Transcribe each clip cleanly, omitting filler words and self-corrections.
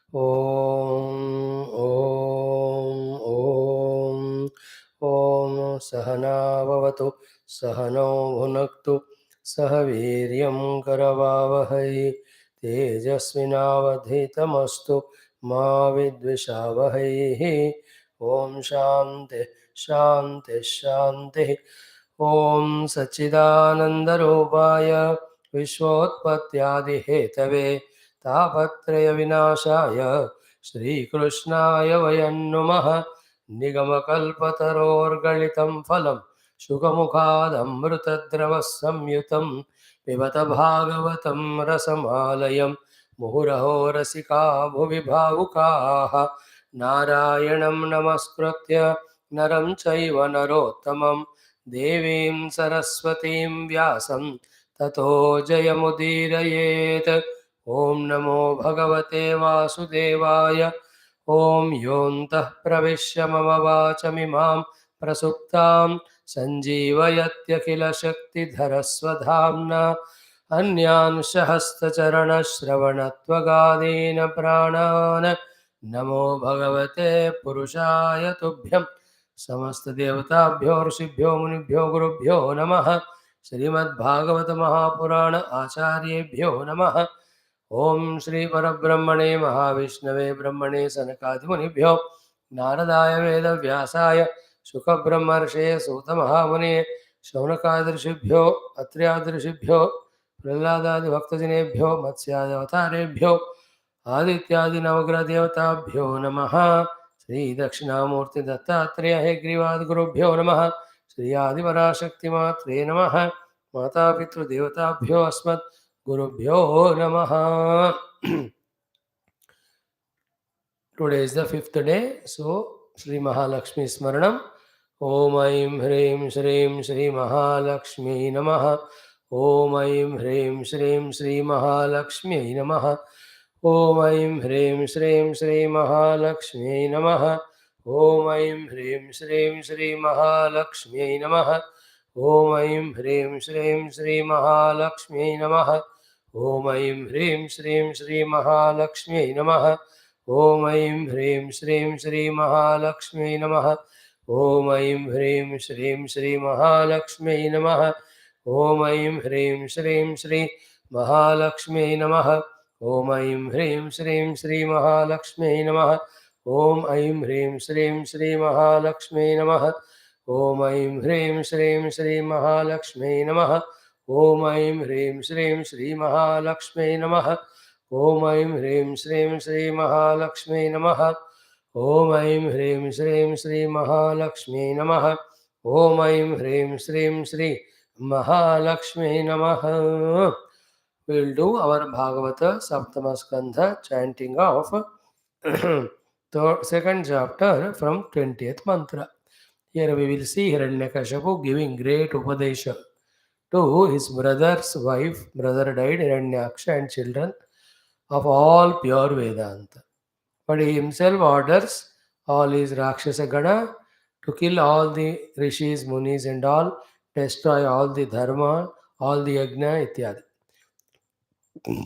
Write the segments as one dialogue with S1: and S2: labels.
S1: ॐ सहना भवतु सहनौ भुनक्तु सह वीर्यं करवावहै तेजस्विनावधीतमस्तु मा विद्विषावहै। ॐ शान्ति शान्ति शान्तिः। ॐ सच्चिदानन्दरूपाय विश्वोत्पत्त्यादिहेतवे तापत्रयविनाशाय श्रीकृष्णाय वयं नुमः। निगमकल्पतरोर्गलितं फलं शुकमुखादमृतद्रवः संयुतं पिबत भागवतं रसमालयं मुहुरहो रसिका भुवि भावुकाः। नारायणं नमस्कृत्य नरं चैव नरोत्तमं देवीं सरस्वतीं व्यासं ततो जयमुदीरयेत्। ॐ नमो भगवते वासुदेवाय। ॐ योऽन्तः प्रविश्य मम वाचमिमां प्रसुप्तां सञ्जीवयत्यखिलशक्तिधरस्वधाम्ना अन्यांश हस्तचरणश्रवणत्वगादीन प्राणान् नमो भगवते पुरुषाय तुभ्यं। समस्तदेवताभ्यो ऋषिभ्यो मुनिभ्यो गुरुभ्यो नमः। श्रीमद्भागवत महापुराण आचार्येभ्यो नमः। ओम श्री परब्रह्मणे महाविष्णवे ब्रह्मणे सनकादिमुनिभ्यो नारदाय वेदव्यासाय शुकब्रह्मर्षये सूतमहामुने शौनकादृशिभ्यो अत्र्यादृशिभ्यो प्रह्लादादिभक्तजनेभ्यो मत्स्यावतारेभ्यो आदित्यादिनवग्रहदेवताभ्यो नमः। श्री दक्षिणामूर्ति दत्तात्रेय हेग्रीवादिगुरुभ्यो नमः। श्री आदिपराशक्तिमात्रे नमः। माता पितृदेवताभ्यो अस्मत् गुरुभ्यो नमः। Today is the fifth day, so Sri Mahalakshmi Smaranam. Om Aim Hreem Shreem Shri Mahalakshmi Namaha. Om Aim Hreem Shreem Shri Mahalakshmi Namaha. Om Aim Hreem Shreem Shri Mahalakshmi Namaha. Om Aim Hreem Shreem Shri Mahalakshmi Namaha. Om Aim Hreem Shreem Shri Mahalakshmi Namaha. Om Aim Hreem Shreem Shri Mahalakshmi Namaha. Om Aim Hreem Shreem Shri Mahalakshmi Namaha. Om Aim Hreem Shreem Shri Mahalakshmi Namaha. Om Aim Hreem Shreem Shri Mahalakshmi Namaha. Om Aim Hreem Shreem Shri Mahalakshmi Namaha. Om Aim Hreem Shreem Shri Mahalakshmi Namaha. Om Aim Hreem Shreem Shri Mahalakshmi Namaha. Om Aim Hreem Shreem Shri Mahalakshmi Namaha. Om Aim Hreem Shreem Shri Mahalakshmi Namaha. Om Aim Hreem Shreem Shri Mahalakshmi Namaha. Om Aim Hreem Shreem Shri Mahalakshmi Namaha. We will do our Bhagavata Saptama Skandha chanting of second chapter from 20th mantra. Here we will see Hiranyakashipu giving great Upadesha to his brother's wife. Brother died, Hiranyaksha, and children of all pure Vedanta. But he himself orders all his Rakshasa Gana to kill all the rishis, munis, and all, destroy all the dharma, all the yajna, ityadi.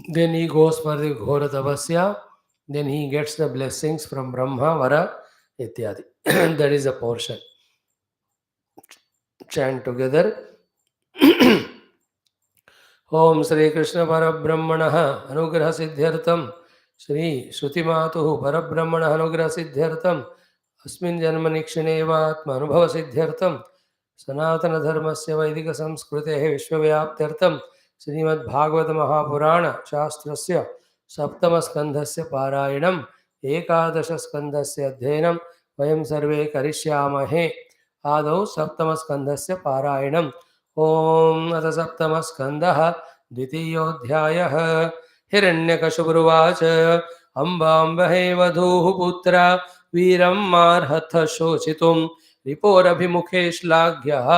S1: Then he goes for the Ghora Tapasya, then he gets the blessings from Brahma, Vara, ityadi. That is a portion. Chant together. ओम श्री कृष्ण परब्रह्मणः अनुग्रह सिद्ध्यर्थम श्री श्रुतिमातुः परब्रह्मणः अनुग्रह सिद्ध्यर्थम अस्मिन् जन्मनि क्षणेवात्मानुभव सिद्ध्यर्थम सनातन धर्मस्य वैदिक संस्कृतेः विश्वव्याप्त्यर्थम श्रीमद्भागवत महापुराण शास्त्रस्य सप्तम स्कन्धस्य पारायणम् एकादश स्कन्धस्य अध्ययनं वयं सर्वे करिष्यामहे। आदौ सप्तम स्कन्धस्य पारायणम्। ओम अथ सप्तम स्कंदः द्वितीयोऽध्यायः। हिरण्यकशिपुरुवाच अम्बाम्बहे वधूः पुत्रा वीरं मार्हथ शोचितुं रिपोरभिमुखे श्लाघ्यः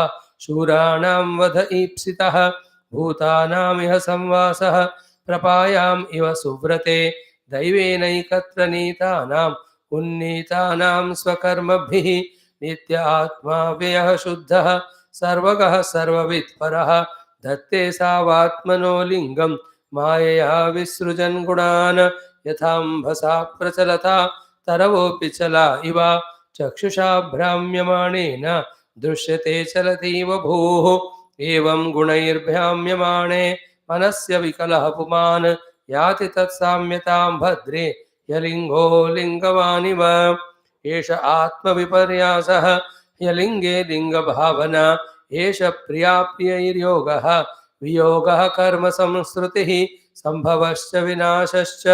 S1: शूराणां वध ईप्सितः भूतानामिह संवासः प्रपायाम् इव सुव्रते दैवेनैकत्र नीतानाम् उन्नीतानां स्वकर्मभिः नित्य आत्मा व्ययः शुद्धः सर्वगः सर्ववित्परः धत्ते सावात्मनो लिंगं मायया विसृजन् गुणान् यथाम्भसा प्रचलता तरवोऽपि चला इव चक्षुषा भ्राम्यमाणेन दृश्यते चलतीव भूः एवं गुणैर्भ्राम्यमाणे मनस्य विकलः पुमान् याति तत्साम्यतां भद्रे यलिङ्गो लिङ्गवानिव एष आत्मविपर्यासः यलिङ्गे लिङ्गभावना एष प्रियाप्रियैर्योगः वियोगः कर्म संस्कृतिः संभवश्च विनाशश्च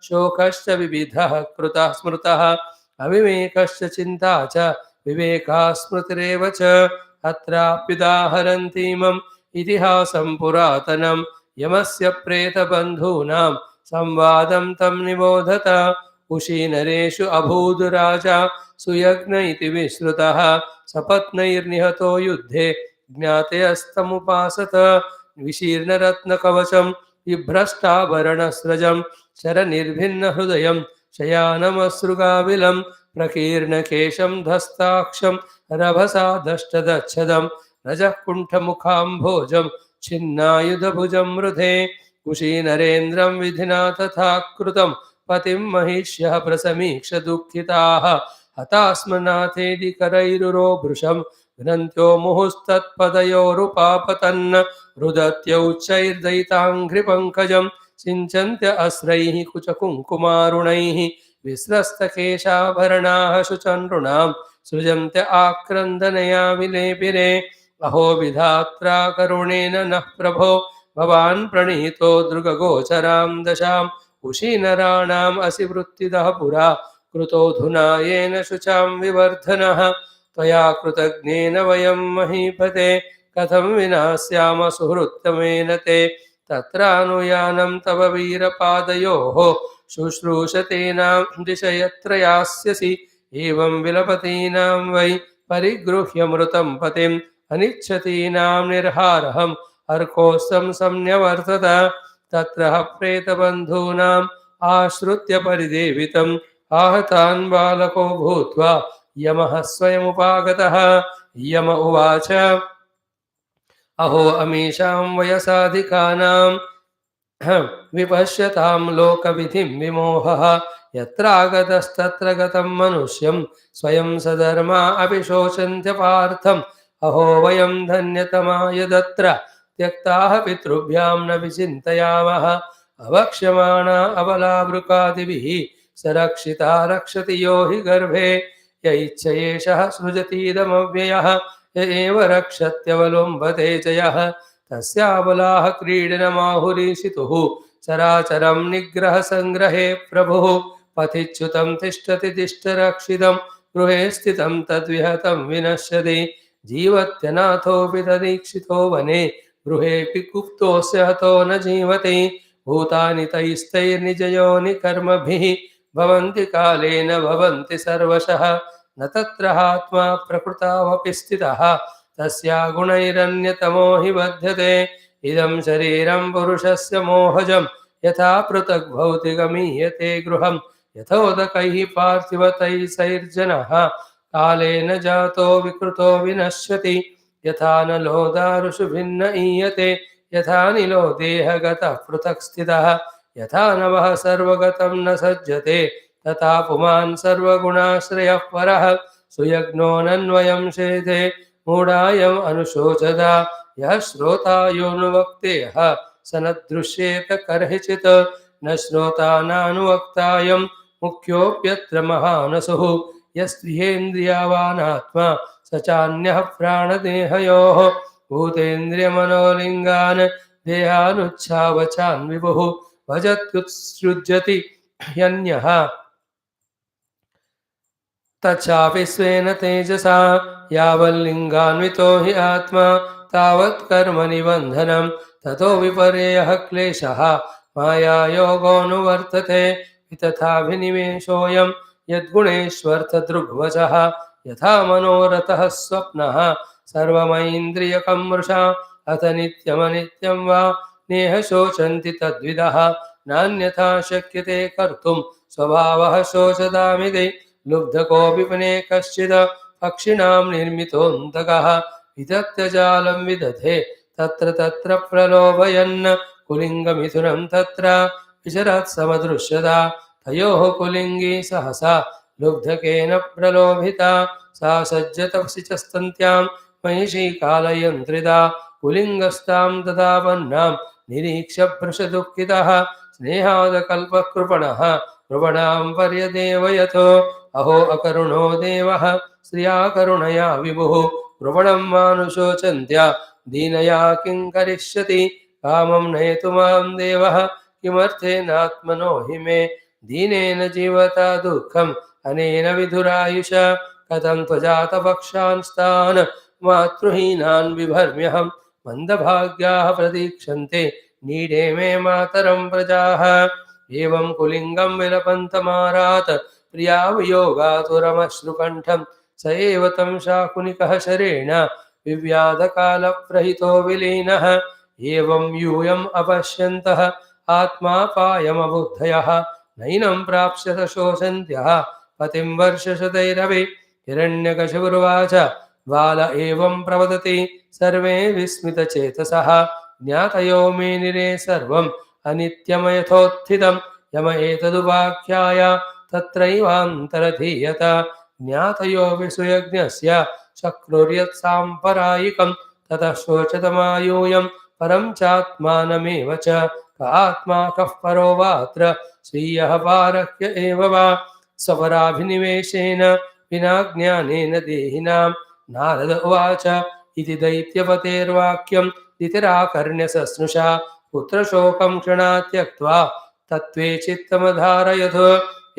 S1: शोकश्च विविधः कृतः स्मृतः अविवेकश्च चिन्ता च विवेकः स्मृतिरेव च अत्राप्युदाहरन्तीमम् इतिहासं पुरातनं यमस्य प्रेतबन्धूनां संवादं तं निबोधत उशीनरेषु अभूद्राजा सुयज्ञ इति विश्रुतः सपत्नैर्निहतो युद्धे ज्ञातेस्तमुपासत विशीर्णरत्नकवचं बिभ्रष्टाभरणस्रजं शरनिर्भिन्नहृदयं शयानमश्रुगाविलं प्रकीर्णकेशं धस्ताक्षं रभसा दष्टदच्छदं रजःकुण्ठमुखाम्भोजं छिन्नायुधभुजं मृधे कुशीनरेन्द्रं विधिना तथा कृतं पतिं महिष्यः प्रसमीक्ष दुःखिताः हतास्मनाथेदि करैरुरोभृशं घ्नन्त्यो मुहुस्तत्पदयोरुपापतन् रुदत्यौच्चैर्दयिताङ्घ्रिपङ्कजं सिञ्चन्त्य अस्रैः कुचकुङ्कुमारुणैः विस्रस्तकेशाभरणाः शुचनृणां सृजन्त्य आक्रन्दनया विलेपिरे अहो विधात्रा करुणेन नः प्रभो भवान् प्रणीतो दृगगोचरां दशां कुशीनराणाम् असि वृत्तिदः पुरा कृतोऽधुना येन शुचां विवर्धनः त्वया कृतज्ञेन वयं महीपते कथं विनास्याम सुहृत्तमेन ते तत्रानुयानं तव वीरपादयोः शुश्रूषतेनां दिश यत्र यास्यसि एवं विलपतीनां वै परिगृह्यमृतं पतिम् अनिच्छतीनां निर्हारहम् अर्कोऽस्तं संन्यवर्तत तत्र प्रेतबन्धूनाम् आश्रित्य परिदेवितम् आहतान् बालको भूत्वा यमः स्वयमुपागतः यम उवाच अहो अमीषां वयसाधिकानां विपश्यतां लोकविधिं विमोहः यत्रागतस्तत्र गतं मनुष्यं स्वयं सधर्मा अपि शोचन्त्य पार्थम् अहो वयं धन्यतमा यदत्र त्यक्ताः पितृभ्यां न विचिन्तयामः अवक्ष्यमाणा अबलावृकादिभिः सरक्षिता रक्षति यो हि गर्भे य इच्छयेषः सृजतीदमव्ययः य एव रक्षत्यवलुम्बते च यः तस्याबलाः क्रीडनमाहुरीशितुः चराचरं निग्रहसङ्ग्रहे प्रभुः पथिच्युतं तिष्ठति तिष्ठरक्षितं गृहे स्थितं तद्विहतं विनश्यति जीवत्यनाथोऽपि तदीक्षितो वने गृहेऽपि गुप्तोऽस्य हतो न जीवति भूतानि तैस्तैर्निजयोनिकर्मभिः भवन्ति कालेन भवन्ति सर्वशः न तत्र आत्मा प्रकृतावपि स्थितः तस्या गुणैरन्यतमो हि बध्यते इदं शरीरं पुरुषस्य मोहजं यथा पृथक् भौतिकमीयते गृहं यथोदकैः पार्थिवतैः सैर्जनः कालेन जातो विकृतो विनश्यति यथा नलो दारुषु भिन्न ईयते यथा निलो देहगतः पृथक् स्थितः यथा नभः सर्वगतं न सज्जते तथा पुमान् सर्वगुणाश्रयः परः सुयज्ञो नन्वयं शेते मूढायम् अनुशोचदा यः श्रोतायोऽनुवक्तेयः स न दृश्येत कर्हिचित् न श्रोता नानुवक्तायं मुख्योऽप्यत्र महानसुः यस्त्विहेन्द्रियावानात्मा स चान्यः प्राणदेहयोः भूतेन्द्रियमनोलिङ्गान् देहानुच्छावचान् विभुः भजत्युत्सृज्यति ह्यन्यः तच्चापि स्वेन तेजसा यावल्लिङ्गान्वितो हि आत्मा तावत् कर्मनिबन्धनं ततो विपर्ययः क्लेशः मायायोगोऽनुवर्तते वितथाभिनिवेशोऽयं यद्गुणेष्वर्थदृग्वचः यथा मनोरथः स्वप्नः सर्वमैन्द्रियकं मृषा अथ नित्यमनित्यं वा नेह शोचन्ति तद्विदः नान्यथा शक्यते कर्तुं स्वभावः शोचदामिति लुब्धकोऽपि पुने कश्चित् पक्षिणां निर्मितोऽन्तकः विदत्तजालं विदधे तत्र तत्र प्रलोभयन् कुलिङ्गमिथुनं तत्र विचरत् समदृश्यता तयोः कुलिङ्गी सहसा लुब्धकेन प्रलोभिता सा सज्जतपसि च स्तन्त्यां महिषी कालयन्त्रिता कुलिङ्गस्तां तदा वह्नां निरीक्ष्य भृशदुःखितः स्नेहादकल्पकृपणः कृपणां पर्यदेवयत् अहो अकरुणो देवः श्रिया करुणया विभुः कृपणं मानुषोचन्त्या दीनया किं करिष्यति कामं नयतु मां देवः किमर्थेनात्मनो हि मे दीनेन जीवता दुःखम् अनेन विधुरायुषा कथं त्वजातपक्षांस्तान् मातृहीनान् बिभर्म्यहं मन्दभाग्याः प्रतीक्षन्ते नीडे मे मातरं प्रजाः एवं कुलिङ्गं विलपन्तमारात् प्रिया वियोगातुरमश्रुकण्ठं स एव तं शाकुनिकः शरेण विव्याधकालप्रहितो विलीनः एवं यूयम् अपश्यन्तः आत्मापायमबुद्धयः नैनं प्राप्स्यत शोषन्त्यः पतिं वर्षशतैरपि हिरण्यकशिपुरुवाच बाल एवं प्रवदति सर्वे विस्मितचेतसः ज्ञातयो मे निरे सर्वम् अनित्यमयथोत्थितं यम एतदुपाख्याय तत्रैवान्तरधीयत ज्ञातयो विसुयज्ञस्य शक्नुर्यत्साम्परायिकं ततः शोचतमायूयं परं चात्मानमेव च क आत्मा कः परो वात्र स्वीयः पारह्य एव वा स्वपराभिनिवेशेन विना ज्ञानेन देहिनां नारद उवाच इति दैत्यपतेर्वाक्यं तितिराकर्ण्यसस्नुषा पुत्रशोकं क्षणात् त्यक्त्वा तत्त्वे चित्तमधारयत्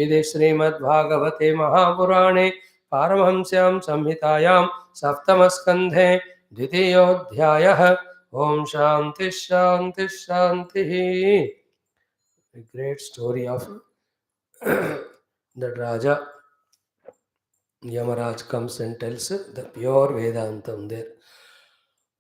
S1: इति श्रीमद्भागवते महापुराणे पारमहंस्यां संहितायां सप्तमस्कन्धे द्वितीयोऽध्यायः ओम शांति शांति शांति. A great story of that Raja Yamaraj comes and tells the pure Vedantam there.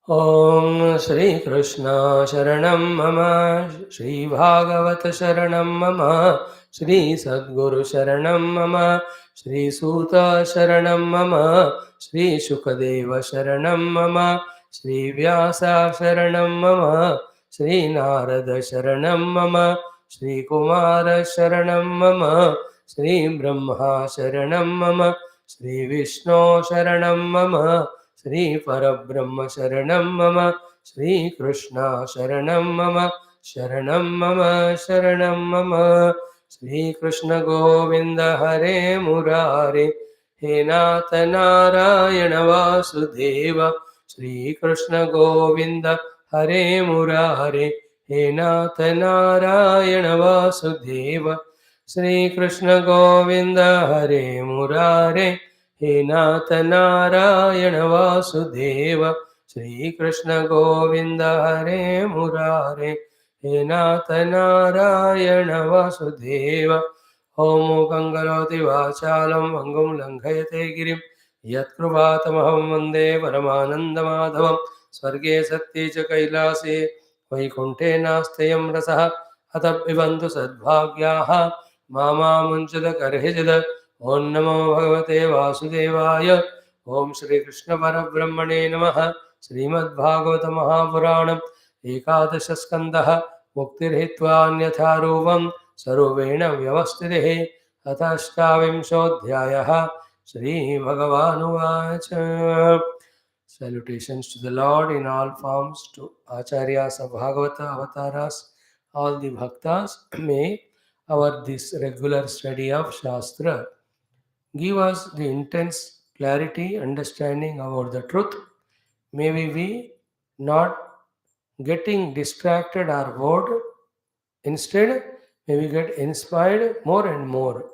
S1: Om Shri Krishna Sharanam Mama, Shri Bhagavat Sharanam Mama, Shri Sadguru Sharanam Mama, Shri Suta Sharanam Mama, Shri Shukadeva Sharanam Mama, Shri Vyasa Sharanam Mama, Shri Narada Sharanam Mama, Shri Kumara Sharanam Mama, Shri Brahma Sharanam Mama, Shri Vishnu Sharanam Mama, Shri Parabrahma Sharanam Mama, Shri Krishna Sharanam Mama, Sharanam Mama, Sharanam Mama, Shri Krishna Govinda Hare Murare, He Nath Narayana Vasudeva, Shri Krishna Govinda Hare Murare, He Nath Narayana Vasudeva, Shri Krishna Govinda Hare Murare, He Nath Narayana Vasudeva, Shri Krishna Govinda Hare Murare, He Nath Narayana Vasudeva. Om Mukhaṁ Karoti Vācālam Vangum Langhayate Girim Yatkrupātamaham Vande Paramanandamādhavam Swarge Satye Cha Kailase Vaikunṭhe Nāstayam Rasah Atappivantu Sadbhāgyāः Māmā Munchada Karhijada. Om Namo Bhagavate Vasudevaya. Om Shri Krishna Parabrahmane Namaha. Srimad Bhagavatam Mahapuranam Ekadasha Skandaha Muktirhitva Saruvena Vyavastitihi Atashtavinshodhyayah Shri Bhagavanuvacha. Salutations to the Lord in all forms, to Acharyas of Bhagavata Avataras, all the Bhaktas. May this regular study of Shastra give us the intense clarity, understanding about the truth. May we be not getting distracted or bored. Instead, may we get inspired more and more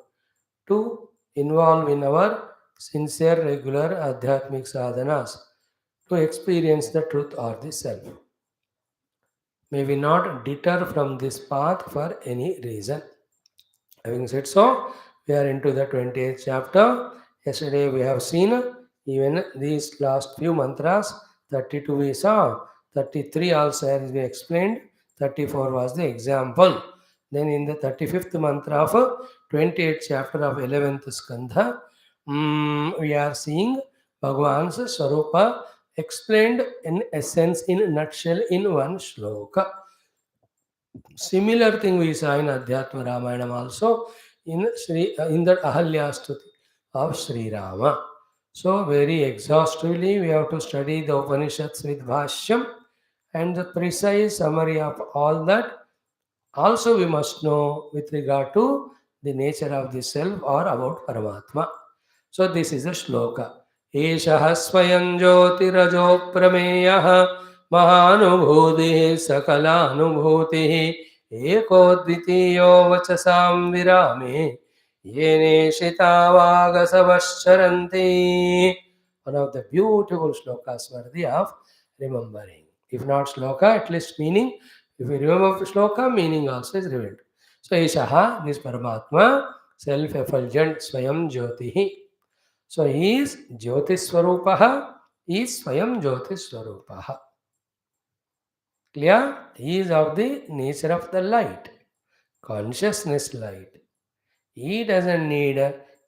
S1: to involve in our sincere, regular Adhyatmic sadhanas to experience the truth or the self. May we not deter from this path for any reason. Having said so, we are into the 20th chapter. Yesterday we have seen even these last few mantras. 32 we saw, 33 also has been explained, 34 was the example. Then in the 35th mantra of 28th chapter of 11th Skandha, we are seeing Bhagavan's Swarupa explained in essence, in nutshell, in one shloka. Similar thing we saw in Adhyatma Ramayanam also in that Ahalya Stuti of Sri Rama. So very exhaustively we have to study the Upanishads with Bhashyam and the precise summary of all that. Also we must know with regard to the nature of the self or about Paramatma. So this is a shloka. Eshaha swayam jyotirajo prameyaha महानुभूतिः सकलानुभूतिः एको द्वितीयो वचसां विरामे येने शितावागसवश्चरन्ति. One of the beautiful slokas worthy of remembering. If not sloka, at least meaning. If you remember shloka, meaning also is revealed. So Eshaha, this Paramatma, self-effulgent Swayam Jyotihi. So he is Jyotiswarupaha, he is Swayam Jyotiswarupaha. Clear? He is of the nature of the light, consciousness light. He doesn't need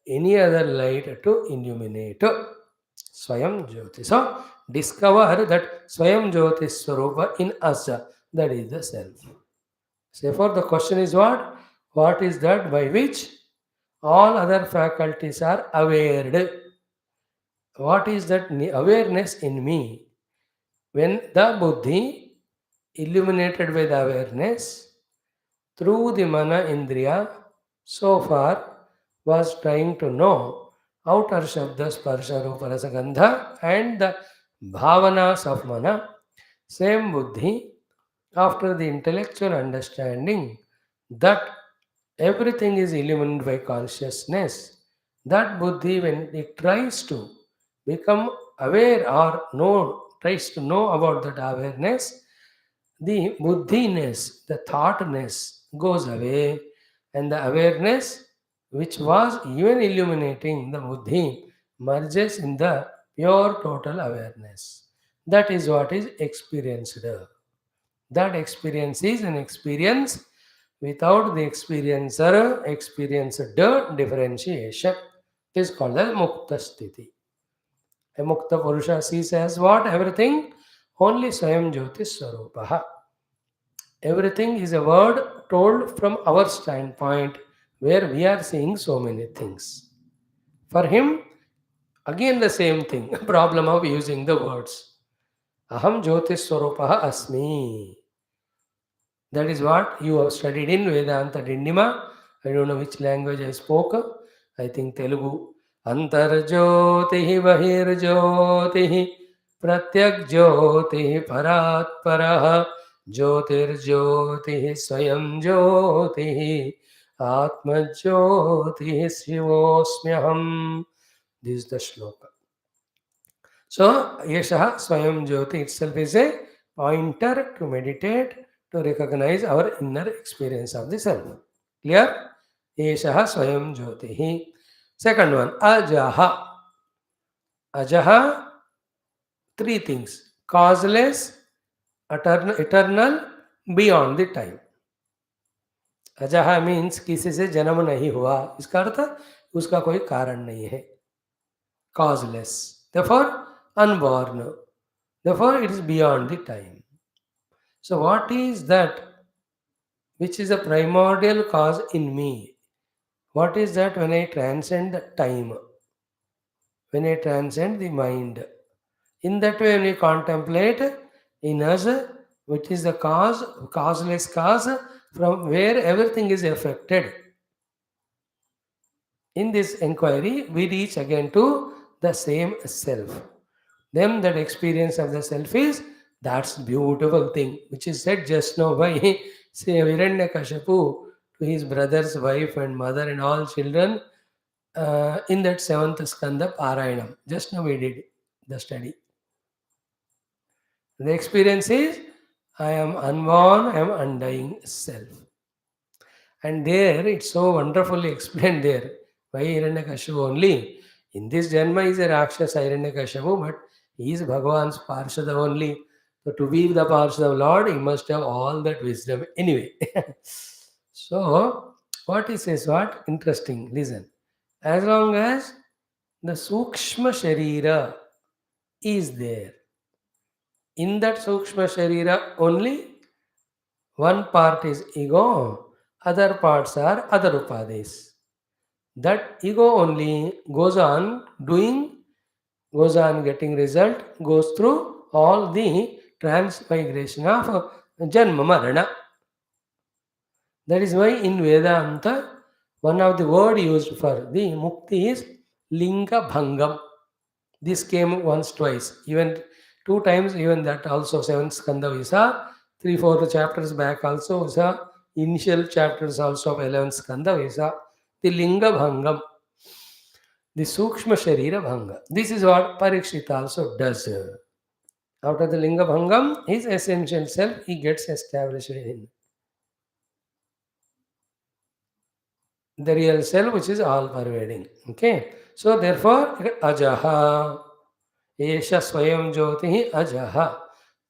S1: any other light to illuminate. Swayam Jyoti. So discover that Swayam Jyoti Swarupa in us. That is the self. Therefore, the question is what? What is that by which all other faculties are aware? What is that awareness in me? When the buddhi, illuminated by the awareness, through the mana indriya, so far was trying to know outer shabda, sparsha, rupa, rasa, gandha and the bhavanas of mana, same buddhi, after the intellectual understanding that everything is illuminated by consciousness, that buddhi, when it tries to become aware or know, tries to know about that awareness, the buddhiness, the thoughtness goes away, and the awareness, which was even illuminating the buddhi, merges in the pure total awareness. That is what is experienced. That experience is an experience without the experiencer, experienced differentiation. It is called as Mukta Sthiti. A Mukta Purusha sees as what? Everything only Swayam Jyoti Swarupaha. Everything is a word told from our standpoint where we are seeing so many things. For him, again the same thing, problem of using the words. Aham Jyoti Swarupaha Asmi. That is what you have studied in Vedanta Dindima. I don't know which language I spoke. I think Telugu. Antarjyotihi Bahirjyotihi Pratyak Jyotihi Parat Paraha Jyotirjyotihi Swayam Jyotihi Atma Jyotihi Shivosmyaham. This is the shloka. So, Yeshaha Swayam Jyoti itself is a pointer to meditate, to recognize our inner experience of the self. Clear? Yeshaha Swayam Jyoti. Second one, Ajaha. Ajaha, three things. Causeless, eternal, beyond the time. Azha means किसी से जन्म नहीं हुआ, इसका अर्थ उसका कोई कारण नहीं है. Causeless, therefore unborn, therefore it is beyond the time. So what is that which is a primordial cause in me? What is that when I transcend the time, when I transcend the mind? In that way, when we contemplate in us, which is the cause, causeless cause, from where everything is affected. In this inquiry, we reach again to the same self. Then that experience of the self is, that's beautiful thing, which is said just now by say Hiranyakashipu to his brother's wife and mother and all children in that 7th Skandha Parayanam. Just now we did the study. The experience is, I am unborn, I am undying self. And there, it's so wonderfully explained there. Why Hiranyakashipu only? In this Janma is a Rakshasa Hiranyakashipu, but he is Bhagavan's Parshada only. So to be the Parshada of Lord, he must have all that wisdom anyway. So, what he says, what? Interesting, listen. As long as the Sukshma Sharira is there, in that Sukshma Sharira only One part is ego, other parts are other upadis. That ego only goes on doing, goes on getting result, goes through all the transmigration of Janma Marana. That is why in Vedanta, one of the word used for the mukti is Linga Bhangam. This came once, twice, even two times, even that also, 7th Skanda Visa, 3-4 chapters back also Visa, initial chapters also of 11th Skanda Visa, the Linga Bhangam, the Sukshma Sharira Bhanga. This is what Parikshit also does. After the Linga Bhangam, his essential self, he gets established in the real self, which is all pervading. Okay, so therefore, Ajaha. Esha Swayam Jyoti Ajaha,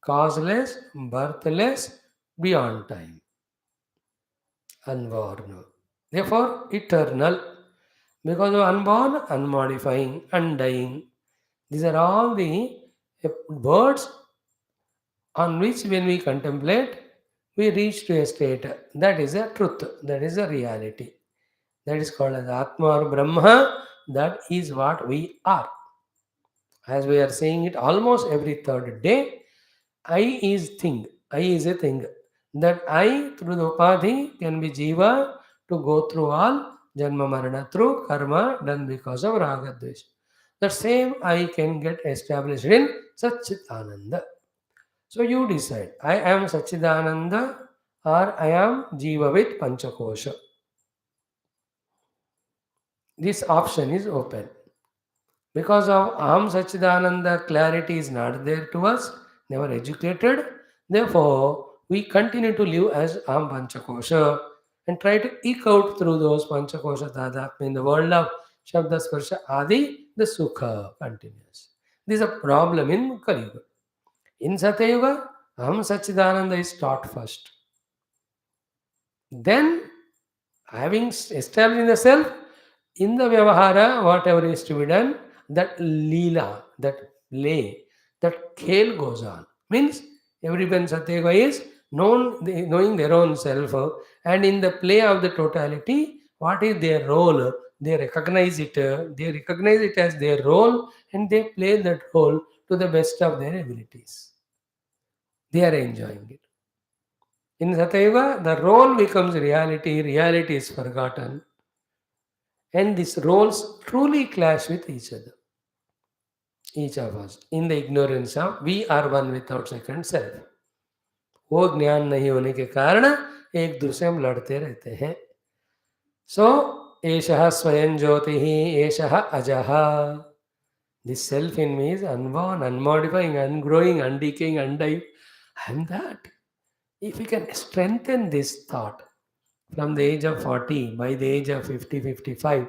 S1: causeless, birthless, beyond time, unborn. Therefore, eternal, because of unborn, unmodifying, undying. These are all the words on which, when we contemplate, we reach to a state. That is a truth, that is a reality. That is called as Atma or Brahma. That is what we are. As we are saying it almost every third day, I is thing. I is a thing. That I through the upadhi can be jiva to go through all janma marana through karma done because of raga dvesha. That same I can get established in Satchitananda. So you decide. I am Satchidananda or I am jiva with panchakosha. This option is open. Because of Aham Satchidananda, clarity is not there to us, never educated. Therefore, we continue to live as Aham Panchakosha and try to eke out through those Panchakosha Tadatma in the world of Shabda Sparsha Adi, the Sukha continues. This is a problem in Kali Yuga. In Satya Yuga, Aham Satchidananda is taught first. Then, having established in the self, in the Vyavahara, whatever is to be done, that Leela, that play, that khel goes on. Means everyone Satyega is knowing their own self, and in the play of the totality, what is their role? They recognize it as their role, and they play that role to the best of their abilities. They are enjoying it. In Satyayuga, the role becomes reality is forgotten, and these roles truly clash with each other, each of us, in the ignorance of we are one without second self. वो ज्ञान नहीं होने के कारण एक दूसरे से हम लड़ते रहते हैं. सो एषः स्वयं ज्योतिः एषः अजः. This self in me is unborn, unmodifying, ungrowing, undecaying, undying. I am that. If we can strengthen this thought from the age of 40, by the age of 50, 55,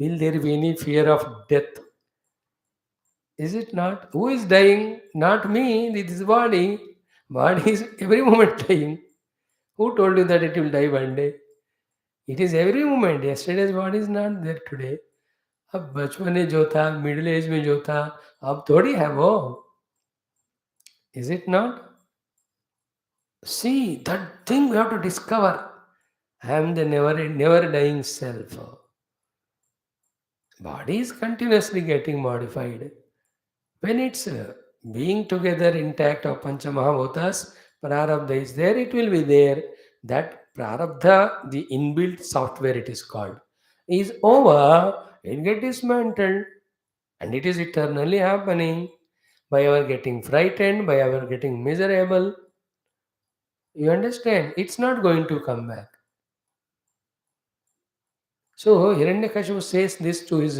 S1: will there be any fear of death? Is it not? Who is dying? Not me, this body. Body is every moment dying. Who told you that it will die one day? It is every moment. Yesterday's body is not there today. अब बचपन में जो था, middle age में जो था, अब थोड़ी है वो. Is it not? See, that thing we have to discover. I am the never dying self. Body is continuously getting modified. When it's being together intact of Panchamahabhutas, Prarabdha is there, it will be there. That Prarabdha, the inbuilt software it is called, is over, it gets dismantled, and it is eternally happening by our getting frightened, by our getting miserable. You understand? It's not going to come back. So Hiranyakashipu says this to his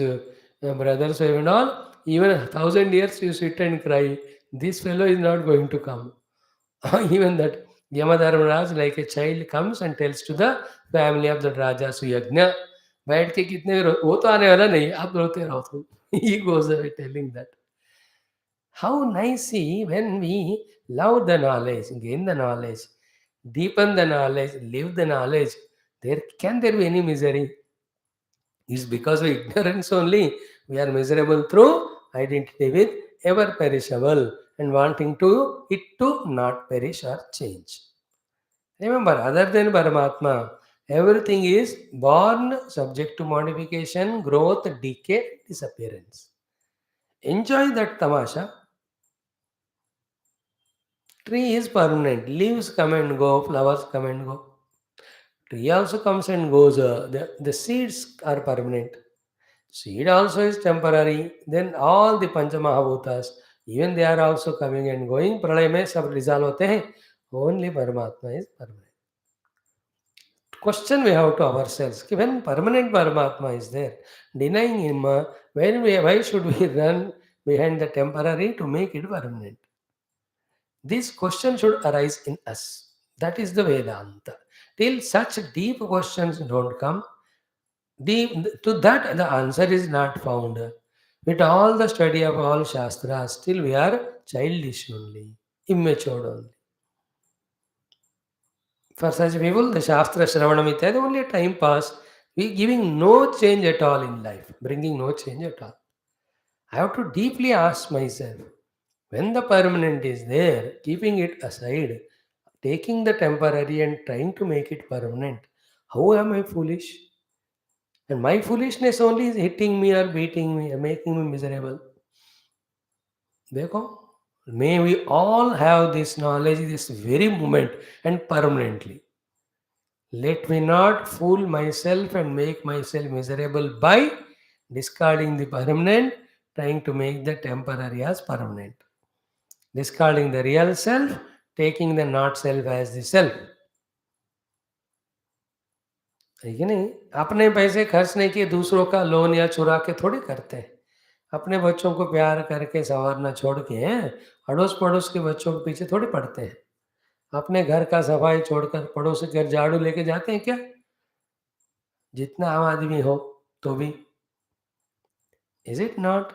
S1: brothers and all, even 1,000 years you sit and cry, this fellow is not going to come. Even that Yamadharmaraj, like a child, comes and tells to the family of the Raja Suyagna, बैठ के कितने वो तो आने वाला नहीं, आप रोते रहो तुम. He goes away telling that. How nice see when we love the knowledge, gain the knowledge, deepen the knowledge, live the knowledge, can there be any misery? It's because of ignorance only we are miserable through identity with ever perishable and wanting to it to not perish or change. Remember, other than Paramatma, everything is born subject to modification, growth, decay, disappearance. Enjoy that tamasha. Tree is permanent. Leaves come and go, flowers come and go. Tree also comes and goes. The seeds are permanent. Seed also is temporary. Then all the Panchamahabhutas, even they are also coming and going. Pralay mein sab dissolve hote hain. Only Paramatma is permanent. Question we have to ourselves: कि when permanent Paramatma is there, denying him, why should we run behind the temporary to make it permanent? This question should arise in us. That is the Vedanta. Till such deep questions don't come, deep, to that the answer is not found. With all the study of all Shastras, still we are childish only, immature only. For such people, the Shastra Shravanam Ityadi only a time pass, we giving no change at all in life, bringing no change at all. I have to deeply ask myself, when the permanent is there, keeping it aside, taking the temporary and trying to make it permanent, how am I foolish? And my foolishness only is hitting me or beating me or making me miserable. Dekho? May we all have this knowledge this very moment and permanently. Let me not fool myself and make myself miserable by discarding the permanent, trying to make the temporary as permanent. Discarding the real self, taking the not self as the self. है कि नहीं? अपने पैसे खर्च नहीं किए दूसरों का लोन या चुरा के थोड़ी करते हैं। अपने बच्चों को प्यार करके संवारना छोड़ के अड़ोस पड़ोस के बच्चों के पीछे थोड़ी पड़ते हैं। अपने घर का सफाई छोड़कर पड़ोस के घर झाड़ू लेके जाते हैं क्या? जितना आम आदमी हो तो भी। Is it not?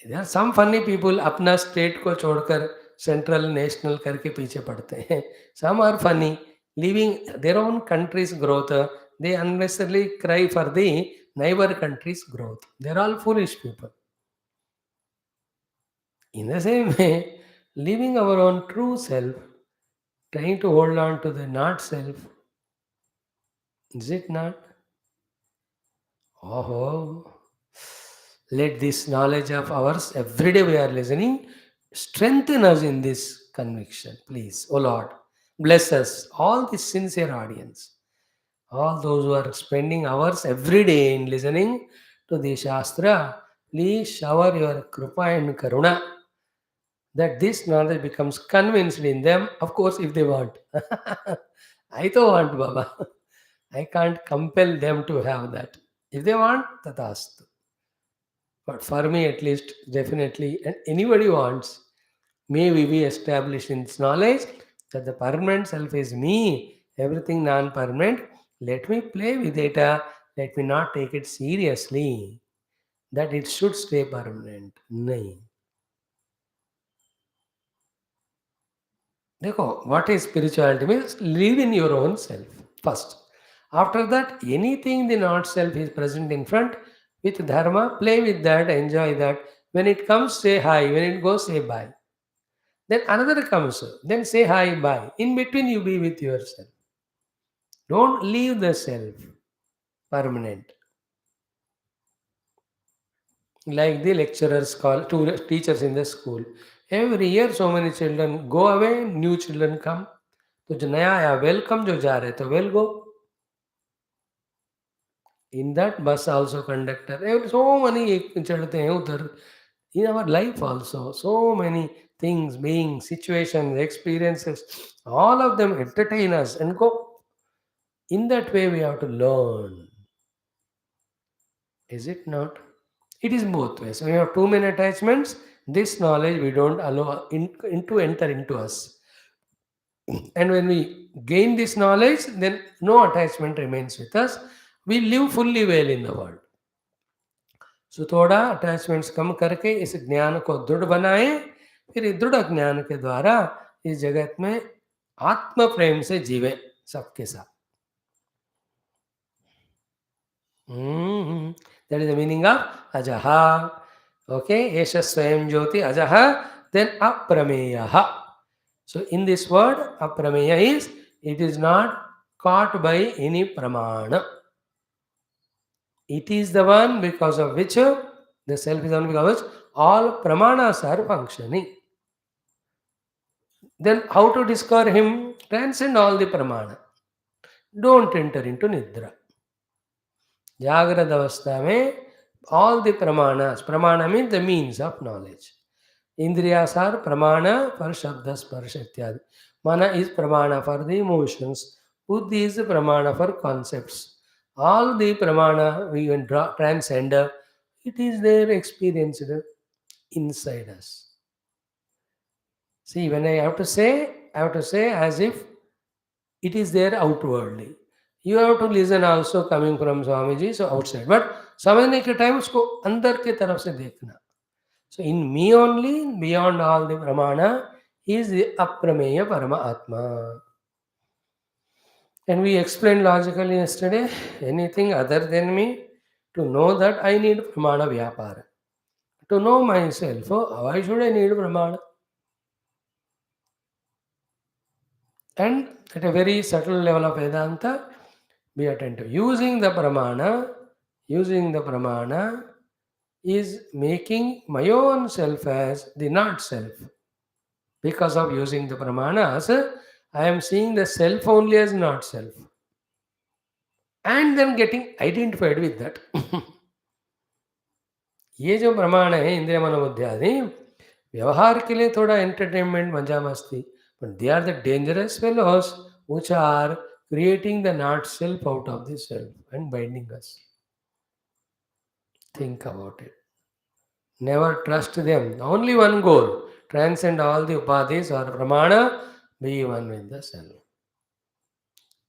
S1: There are some funny people अपना स्टेट को छोड़कर सेंट्रल नेशनल करके पीछे पड़ते हैं। Some are funny living their own countries growth, they unnecessarily cry for the neighbor country's growth. They're all foolish people. In the same way, living our own true self, trying to hold on to the not self, is it not? Oh, let this knowledge of ours, every day we are listening, strengthen us in this conviction, please. Oh Lord, bless us, all the sincere audience, all those who are spending hours every day in listening to the Shastra, please shower your Krupa and Karuna that this knowledge becomes convinced in them, of course, if they want. I don't want, Baba. I can't compel them to have that. If they want, tatastu. But for me, at least, definitely, and anybody wants, may we be established in this knowledge that the permanent self is me, everything non permanent. Let me play with it. Let me not take it seriously. That it should stay permanent. Nahi. देखो, what is spirituality means live in your own self first. After that, anything the not self is present in front with dharma, play with that, enjoy that. When it comes, say hi. When it goes, say bye. Then another comes, then say hi, bye. In between, you be with yourself. Don't leave the self permanent. Like the lecturers call to teachers in the school. Every year, so many children go away, new children come. तो जो नया आया welcome, जो जा रहे तो well go. In that bus also conductor, so many चढ़ते हैं उधर. In our life also, so many things, being, situations, experiences, all of them entertain us and go. In that way, we have to learn. Is it not? It is both ways. When we have too many attachments, this knowledge we don't allow to enter into us. And when we gain this knowledge, then no attachment remains with us. We live fully well in the world. सो थोड़ा attachments कम करके इस ज्ञान को दृढ़ बनाए, फिर इस दृढ़ ज्ञान के द्वारा इस जगत में आत्म प्रेम से जीवे सबके साथ. That is the meaning of ajaha. Okay, esha swayam jyoti ajaha, then aprameyaha. So in this word, aprameya is, it is not caught by any pramana. It is the one because of which the self is the one because of which all pramanas are functioning. Then how to discover him? Transcend all the pramana. Don't enter into nidra. Jagrad avastha mein all the pramanas. Pramana means the means of knowledge. Indriyas are pramana for shabda sparsha ityadi. Mana is pramana for the emotions. Buddhi is pramana for concepts. All the pramana we can transcend. It is there experienced inside us. See, when I have to say as if it is there outwardly. You have to listen also coming from Swamiji, so outside. But समझने के time उसको अंदर के तरफ से देखना. So in me only, beyond all the pramana, is the aprameya Paramatma. And we explained logically yesterday, anything other than me, to know that I need pramana vyapara. To know myself, why should I need pramana? And at a very subtle level of Vedanta, be attentive. Using the pramana is making my own self as the not self. Because of using the pramanas, I am seeing the self only as not self. And then getting identified with that. ये जो प्रमाण है इंद्रिय मनोबुद्ध्यादि व्यवहार के लिए थोड़ा entertainment मजा मस्ती, but they are the dangerous fellows which are creating the not self out of the self and binding us. Think about it. Never trust them. Only one goal: transcend all the upadhis or pramana, be one with the self.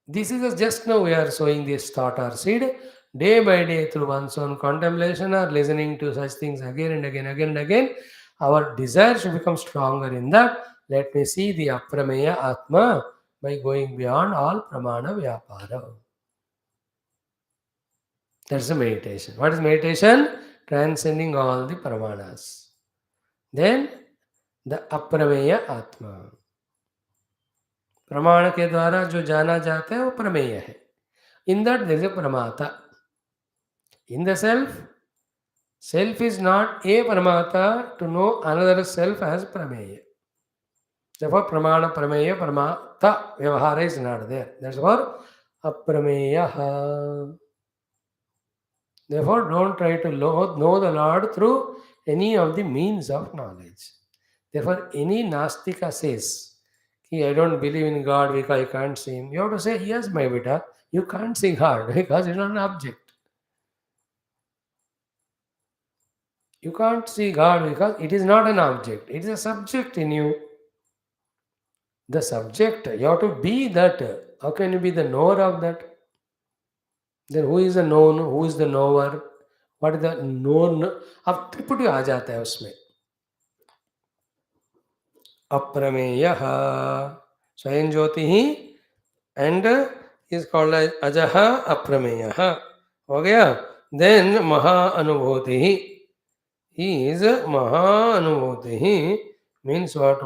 S1: This is just now we are sowing this thought or seed. Day by day, through one's own contemplation or listening to such things again and again, our desire should become stronger in that. Let me see the aprameya atma by going beyond all pramana vyapara. That's the meditation. What is meditation? Transcending all the pramanas. Then the aprameya atma. प्रमाण के द्वारा जो जाना जाता है वो प्रमेय है. In that there is a pramata. In the self is not a pramata to know another self as prameya. Therefore, pramana, prameya, pramata, vyavahara is not there. That's why aprameya. Therefore, don't try to know the Lord through any of the means of knowledge. Therefore, any Nastika says, I don't believe in God because I can't see Him. You have to say, yes, my beta, you can't see God because it's not an object. You can't see God because it is not an object. It is a subject in you. The subject, you have to be that. How can you be the knower of that? Then who is the known? Who is the knower? What is the known? अब त्रिपुटी आ जाता है उसमें. अप्रमेयः स्वयं ज्योति ही and is called as अजः अप्रमेयः. हो गया. Then महा अनुभूति ही. He is Maha Anubhuti. Means what?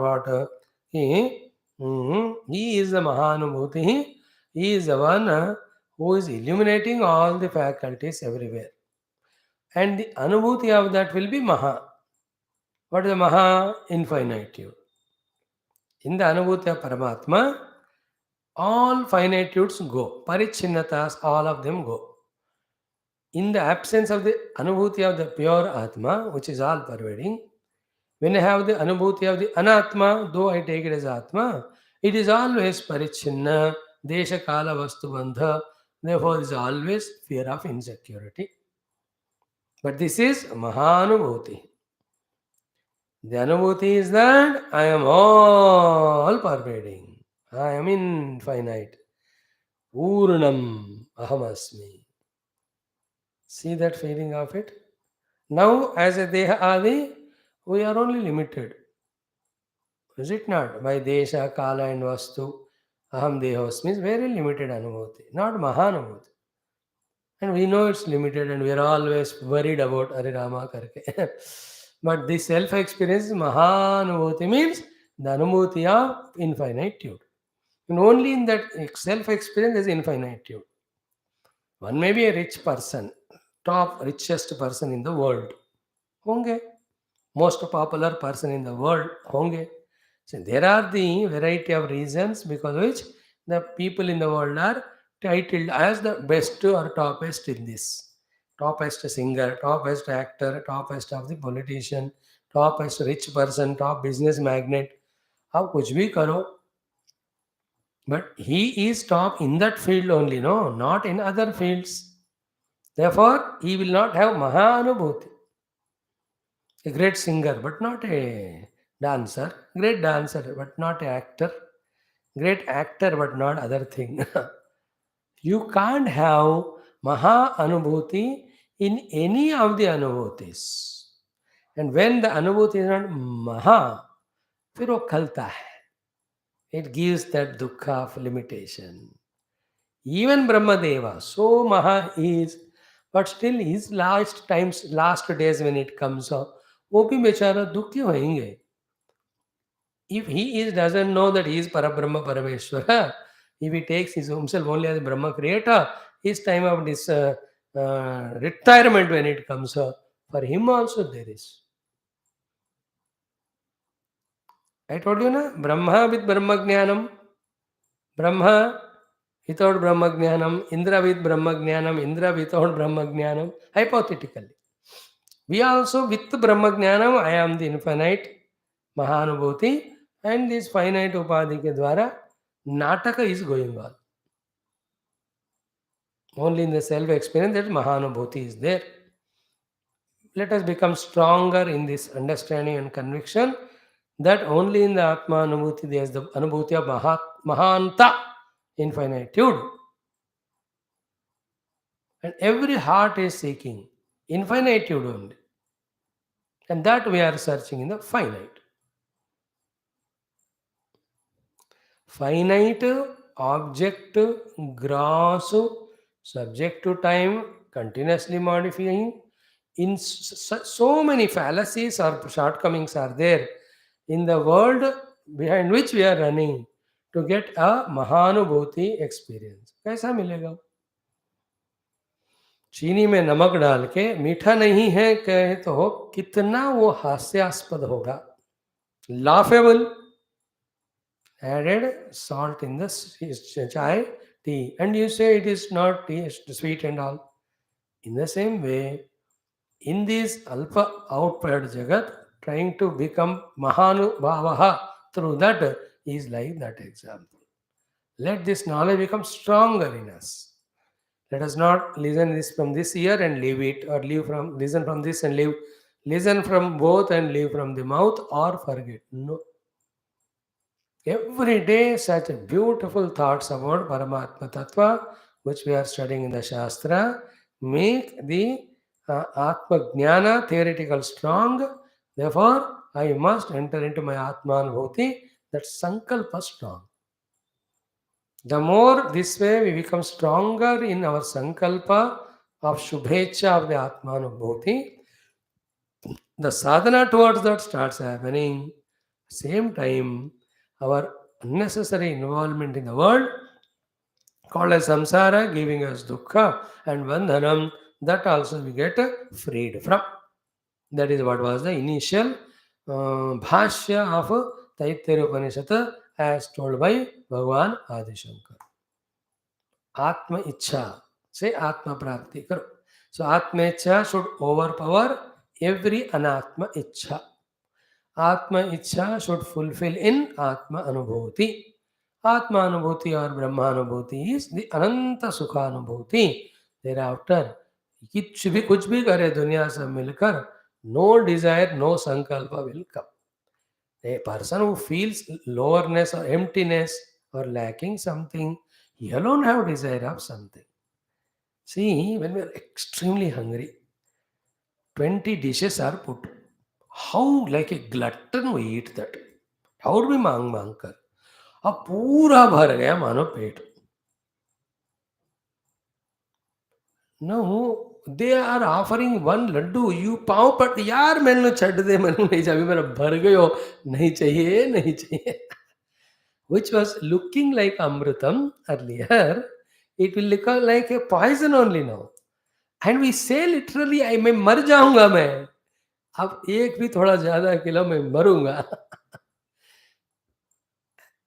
S1: He is the Maha Anubhuti. He is the one who is illuminating all the faculties everywhere. And the Anubhuti of that will be Maha. What is the Maha? Infinitude. In the Anubhuti of Paramatma, all finitudes go. Parichinatas, all of them go. In the absence of the Anubhuti of the pure Atma, which is all pervading, when I have the Anubhuti of the Anatma, though I take it as Atma, it is always Parichinna, Desha Kala Vastu Bandha, therefore there is always fear of insecurity. But this is Mahanubhuti. The Anubhuti is that I am all pervading. I am infinite. Puranam Ahamasmi. See that feeling of it? Now, as a Deha Adi, we are only limited. Is it not? By Desha, Kala and Vastu, Aham Dehosmi is very limited Anubhuti, not Mahanubhuti. And we know it's limited and we are always worried about Hare Rama karke. But this self-experience is Mahanubhuti, means the Anubhuti of infinitude. And only in that self-experience is infinitude. One may be a rich person, top richest person in the world. Honge. Most popular person in the world. Honge. So there are the variety of reasons because which the people in the world are titled as the best or toppest in this. Toppest singer, toppest actor, toppest of the politician, toppest rich person, top business magnate. आप कुछ भी करो, but he is top in that field only, no, not in other fields. Therefore, he will not have Maha Anubhuti. A great singer, but not a dancer. Great dancer, but not an actor. Great actor, but not other thing. You can't have Maha Anubhuti in any of the Anubhutis. And when the Anubhuti is not Maha, फिर वो खलता है. It gives that dukkha of limitation. Even Brahmadeva, so Maha is, but still his last times, last days when it comes up, वो भी बेचारा दुखी होंगे. If he is doesn't know that he is Parabrahma Parameshwara, if he takes himself only as Brahma creator, his time of this retirement when it comes up, for him also there is. I told you na, Brahma with Brahma Jnanam, Brahma without Brahma Jnanam, Indra with Brahma Jnanam, Indra without Brahma Jnanam, hypothetically. We also with Brahma Jnanam, I am the infinite Mahanubhuti, and this finite Upadhi ke dwara, Nataka is going on. Only in the self-experience that Mahanubhuti is there. Let us become stronger in this understanding and conviction that only in the Atma Anubhuti there is the Anubhuti of Mahanta, infinitude. And every heart is seeking infinitude only. And that we are searching in the finite. Finite, object, gross, subject to time, continuously modifying. In so many fallacies or shortcomings are there in the world behind which we are running to get a Mahanubhuti experience. कैसा मिलेगा? चीनी में नमक डाल के मीठा नहीं है कहे तो हो कितना वो हास्यास्पद होगा. Laughable. Added salt in the chai, tea, and you say it is not tea, it's sweet and all. In the same way, in this alpha outward jagat, trying to become Mahanubhavaha through that is like that example. Let this knowledge become stronger in us. Let us not listen this from this ear and leave it, or listen from this and leave, listen from both and leave from the mouth, or forget. No. Every day, such beautiful thoughts about Paramatma Tattva, which we are studying in the Shastra, make the Atma Jnana theoretical strong. Therefore, I must enter into my Atmanubhuti, that Sankalpa strong. The more this way we become stronger in our Sankalpa of Shubhecha of the Atmanubhuti, the sadhana towards that starts happening. Same time, our unnecessary involvement in the world called as samsara, giving us dukkha and bandhanam, that also we get freed from. That is what was the initial bhashya of Taittiriya Upanishad as told by Bhagavan Adishankar. Atma Ichha, say Atma Prapti karo. So Atma Ichha should overpower every Anatma Ichha. Atma Ichha should fulfill in Atma Anubhuti. Atma Anubhuti or Brahma Anubhuti is the Ananta Sukha Anubhuti. Thereafter, कुछ भी करे दुनिया से मिलकर, no desire, no sankalpa will come. A person who feels lowerness or emptiness or lacking something, he alone have desire of something. See, when we are extremely hungry, 20 dishes are put. How like a glutton we eat that? How do we मांग कर? अब पूरा भर गया मानो पेट. No, they are offering one laddu, you पाँव पट यार मैंने छੱਡ दे मैंने नहीं चाहिए मेरा भर गयो नहीं चाहिए नहीं चाहिए which was looking like amrutam earlier, it will look like a poison only now. And we say literally, मैं मर जाऊंगा मैं, अब एक भी थोड़ा ज्यादा खिला मैं मरूंगा.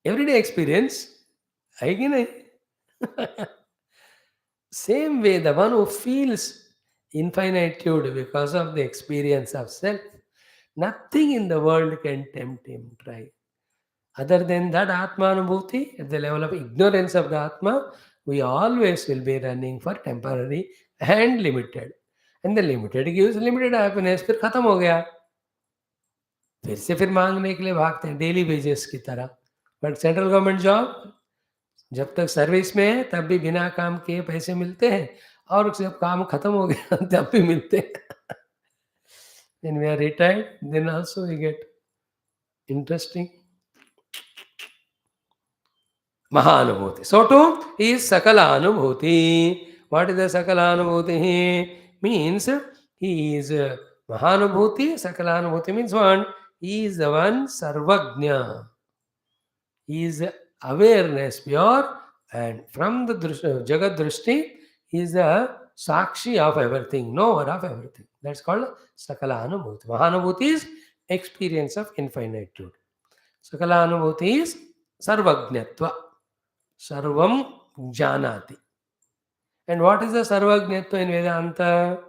S1: Everyday experience, है कि नहीं? Same way, the one who feels infinitude because of the experience of self, nothing in the world can tempt him. Try. Other than that Atmanubhuti, at the level of ignorance of the Atma, we always will be running for temporary and limited. And the limited gives limited happiness, फिर खत्म हो गया. फिर से फिर मांगने के लिए भागते हैं डेली वेजेस की तरह. बट सेंट्रल गवर्नमेंट जॉब जब तक सर्विस में है तब भी बिना काम किए पैसे मिलते हैं, और जब काम खत्म हो गया तब भी मिलते हैं. When we are retired, then also we get interesting. Mahanubhuti. So too is Sakalanubhuti. What is the Sakalanubhuti? Means he is Mahanubhuti. Sakalanubhuti means one. He is the one Sarvagnya. He is awareness pure, and from the Jagat Drishti, he is the Sakshi of everything, knower of everything. That's called Sakalanubhuti. Mahanubhuti is experience of infinitude. Sakalanubhuti is Sarvajnatva. Sarvam Janati. And what is the Sarvajnatva in Vedanta?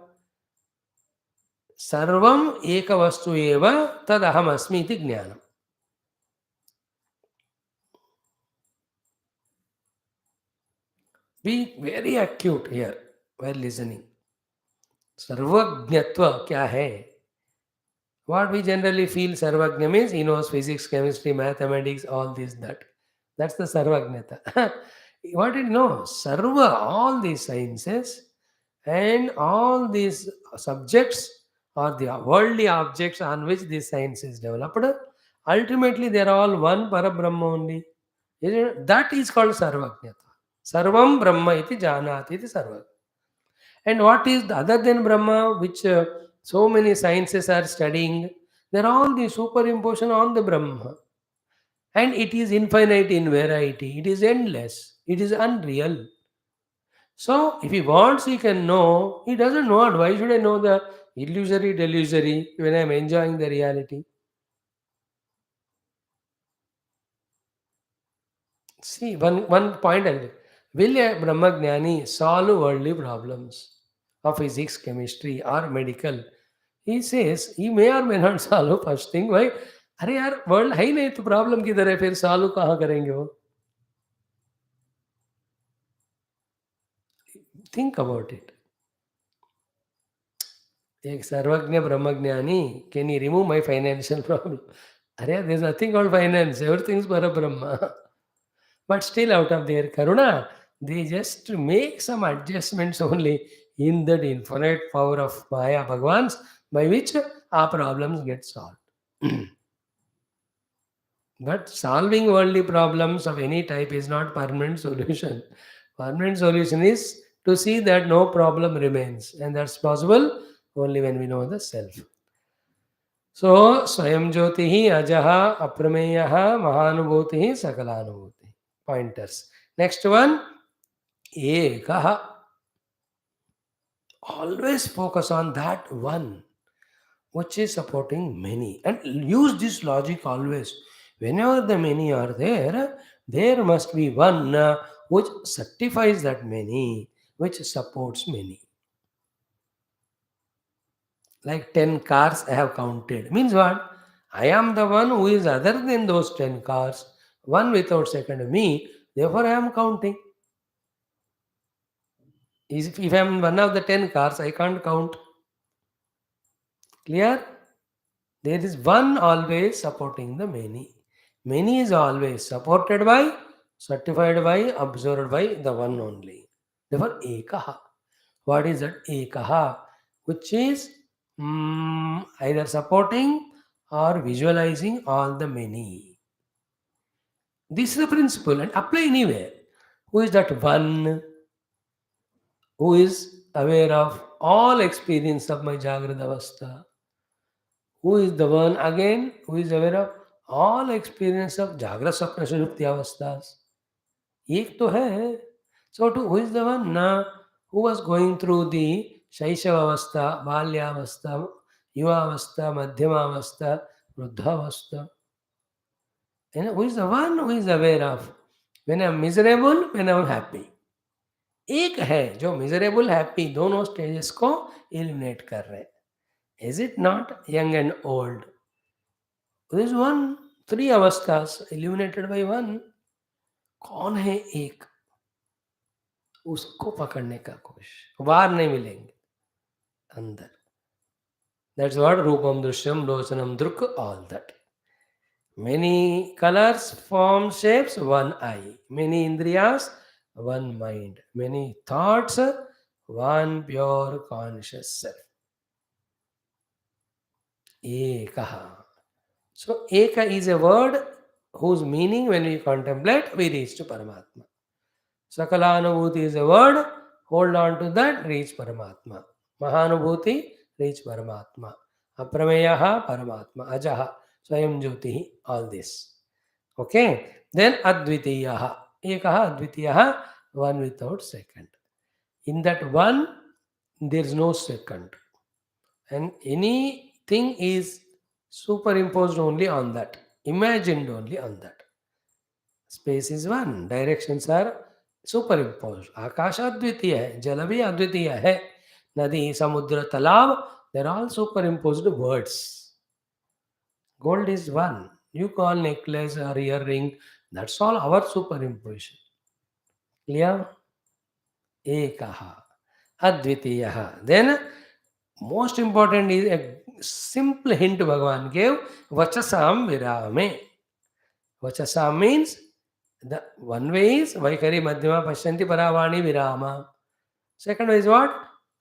S1: Sarvam Ekavastu Eva Tad Aham Asmi iti Jnanam. Be very acute here while listening. Sarvajnatva kya hai? What we generally feel Sarvajna means he knows physics, chemistry, mathematics, all this, that. That's the Sarvajnata. What did he know? Sarva, all these sciences and all these subjects or the worldly objects on which this science is developed, ultimately they are all one Parabrahma only. That is called Sarvajnata. Sarvam Brahma iti janati iti Sarvajnata. And what is other than Brahma, which so many sciences are studying? They're all the superimposition on the Brahma. And it is infinite in variety. It is endless. It is unreal. So, if he wants, he can know. He doesn't want. Why should I know the illusory, delusory when I am enjoying the reality? See, one point. Will a Brahmagnani solve worldly problems of physics, chemistry, or medical? He says he may or may not solve first thing. Why? अरे यार world है ही नहीं तो problem किधर है, फिर solve कहाँ करेंगे वो? Think about it. एक सर्वज्ञ ब्रह्मज्ञानी, can he remove my financial problem? अरे there is nothing called finance, everything is पर Brahma. But still, out of their karuna, they just make some adjustments only in that infinite power of Maya Bhagavans, by which our problems get solved. But solving worldly problems of any type is not permanent solution. Permanent solution is to see that no problem remains, and that's possible only when we know the self. So, Swayam Jyotihi Ajaha Aprameyaha Mahanubhutihi Sakalanubhuti. Pointers. Next one, Ekaha. Always focus on that one which is supporting many, and use this logic always. Whenever the many are there, there must be one which certifies that many, which supports many. Like 10 cars I have counted. Means what? I am the one who is other than those 10 cars, one without second me, therefore I am counting. If I am one of the 10 cars, I can't count. Clear? There is one always supporting the many. Many is always supported by, certified by, observed by the one only. Therefore, Ekaha. What is that Ekaha? Which is either supporting or visualizing all the many. This is the principle, and apply anywhere. Who is that one who is aware of all experience of my Jagrata Avastha. Who is the one again who is aware of all experience of Jagrata Sapna Sushupti Avasthas? एक तो है. So to who is the one na, who was going through the Shaishava Avastha, Balya Avastha, Yuva Avastha, Madhyama Avastha, Vruddha Avastha. And who is the one who is aware of when I am miserable, when I am happy. एक है जो miserable happy दोनों stages को eliminate कर रहे हैं. Is it not young and old? This one, 3 अवस्थास eliminated by one. कौन है एक? उसको पकड़ने का कोशिश. बाहर नहीं मिलेंगे, अंदर. दैट्स व्हाट रूपम दृश्यम लोचनम दृक्, all that. Many colors, forms, shapes, one eye. Many indriyas, one mind. Many thoughts, one pure conscious self. Ekaha. So, Eka is a word whose meaning, when we contemplate, we reach to Paramatma. Sakalanubhuti is a word, hold on to that, reach Paramatma. Mahanubhuti, reach Paramatma. Aprameyaha, Paramatma. Ajaha, Swayam Jyotihi, all this. Okay, then Advitiyaha. Ekaha, Advitiyaha, one without second. In that one, there is no second. And anything is superimposed only on that, imagined only on that. Space is one, directions are superimposed. Akash Advitiya hai, Jala bhi Advitiya hai. Nadi, Samudra, Talab, they're all superimposed words. Gold is one. You call necklace or earring, that's all our superimposition. Clear? Ekaha, Advitiyaha. Then, most important is a simple hint Bhagavan gave, Vachasam Virame. Vachasam means, the one way is Vaikari Madhyama Pashyanti Paravani Virama. Second way is what?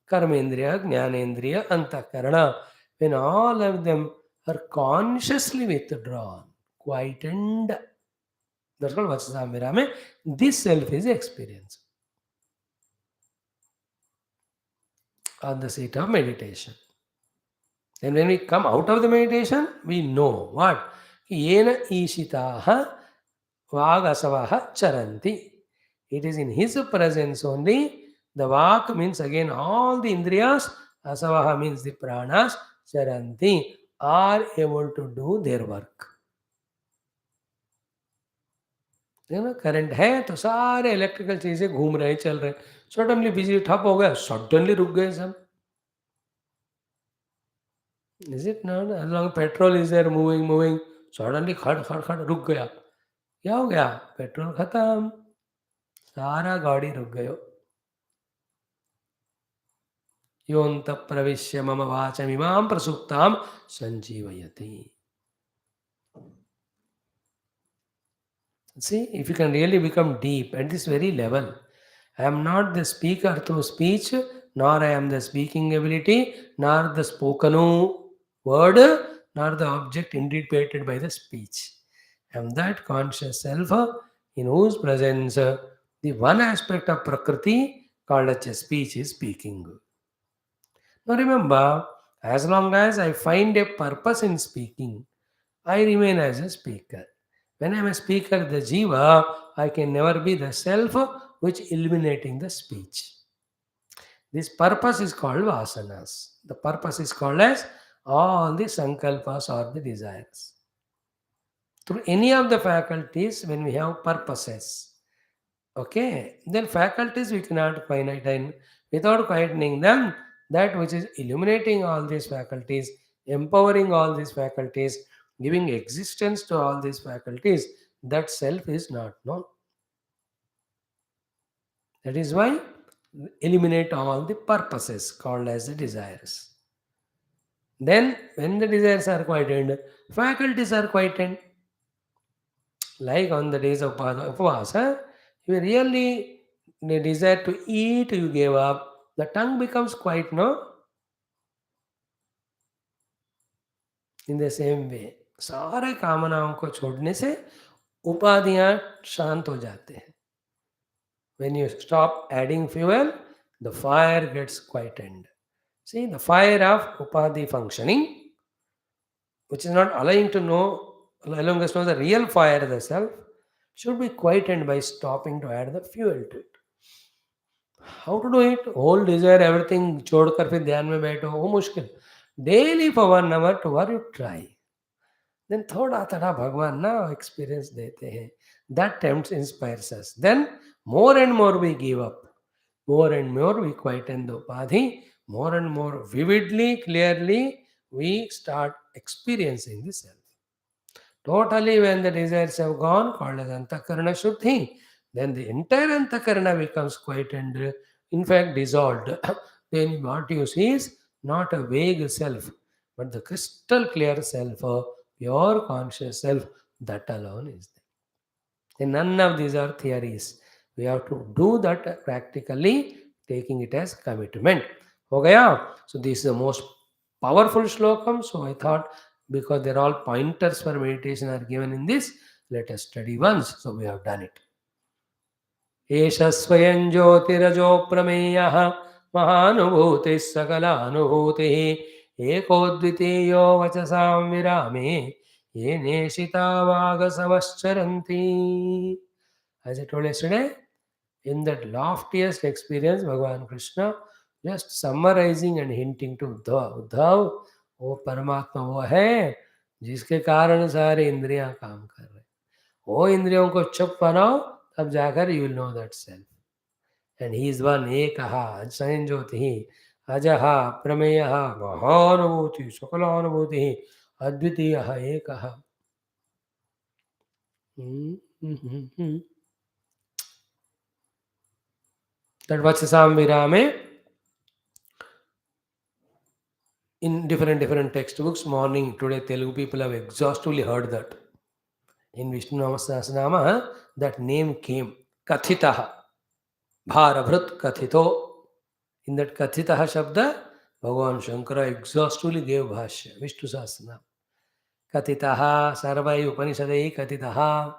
S1: Karmendriya, Jnanendriya, Antakarana. When all of them are consciously withdrawn, quietened, that's called Vachasam Virame. This self is experience on the seat of meditation. Then when we come out of the meditation, we know what? Yena ishitaha vagasavaha charanti. It is in his presence only. The vak means again all the indriyas, asavaha means the pranas, charanti, are able to do their work. Current है तो सारे electrical चीजें घूम रहे, चल रहे. Suddenly बिजली ठप हो गया, सडनली रुक गए सब. Is it not? As long as petrol is there, moving, suddenly खड़ रुक गया. क्या हो गया? पेट्रोल खत्म, सारा गाड़ी रुक गयो. योऽन्त प्रविश्य मम वाचमिमां प्रसुप्तां संजीवयति. See, if you can really become deep at this very level, I am not the speaker through speech, nor I am the speaking ability, nor the spoken word, nor the object interpreted by the speech. I am that conscious self in whose presence the one aspect of Prakriti called as a speech is speaking. Now remember, as long as I find a purpose in speaking, I remain as a speaker. When I am a speaker, the jiva, I can never be the self which illuminating the speech. This purpose is called vasanas. The purpose is called as all the sankalpas or the desires. Through any of the faculties, when we have purposes, okay, then faculties we cannot finite, and without quietening them, that which is illuminating all these faculties, empowering all these faculties, giving existence to all these faculties, that self is not known. That is why eliminate all the purposes called as the desires. Then when the desires are quietened, faculties are quietened. Like on the days of Upavasa, you really desire to eat, you gave up, the tongue becomes quiet, no? In the same way, सारे कामनाओं को छोड़ने से उपाधियां शांत हो जाते हैं. When you stop adding fuel, the fire gets quietened. See, the fire of Upadhi functioning, which is not allowing us to know the real fire, the self, should be quietened by stopping to add the fuel to it. How to do it? Whole desire, everything छोड़कर फिर ध्यान में बैठो, वो मुश्किल. Daily for 1 hour, 2 hours, you try. Then थोड़ा थोड़ा भगवान ना experience देते हैं. That tempts, inspires us. Then more and more we give up. More and more we quieten the upadhi. More and more vividly, clearly, we start experiencing the self. Totally, when the desires have gone, called as antakarana shuddhi, then the entire antakarana becomes quietened, in fact dissolved. Then what you see is not a vague self, but the crystal clear self, a pure conscious self, that alone is there. And none of these are theories. We have to do that practically, taking it as commitment. Ho gaya? So this is the most powerful shlokam. So I thought, because they're all pointers for meditation are given in this, let us study once. So we have done it. Esha swayam jyotirajyo prameyaha mahanubhuti sakalaanubhuti eko dvitiyo vachasam virame ye neshita vagasavascharanti. As I told yesterday, in that loftiest experience, Bhagavan Krishna just summarizing and hinting to Uddhav, Uddhav, वो परमात्मा वो है जिसके कारण सारे इंद्रियां काम कर रहे हैं. वो इंद्रियों को चुप बनाओ, तब जाकर you will know that self. And he is one एकहा स्वयं ज्योति अजहा प्रमेय महानुभूति सकलानुभूति अद्वितीय एकः. That Vachasam Virame, in different textbooks, morning today Telugu people have exhaustively heard that. In Vishnu Sahasranama, that name came, Kathitaha, Bharavrat Kathito. In that Kathitaha Shabda, Bhagavan Shankara exhaustively gave Bhashya, Vishnu Sahasranama. Kathitaha, Sarvai Upanishadai Kathitaha,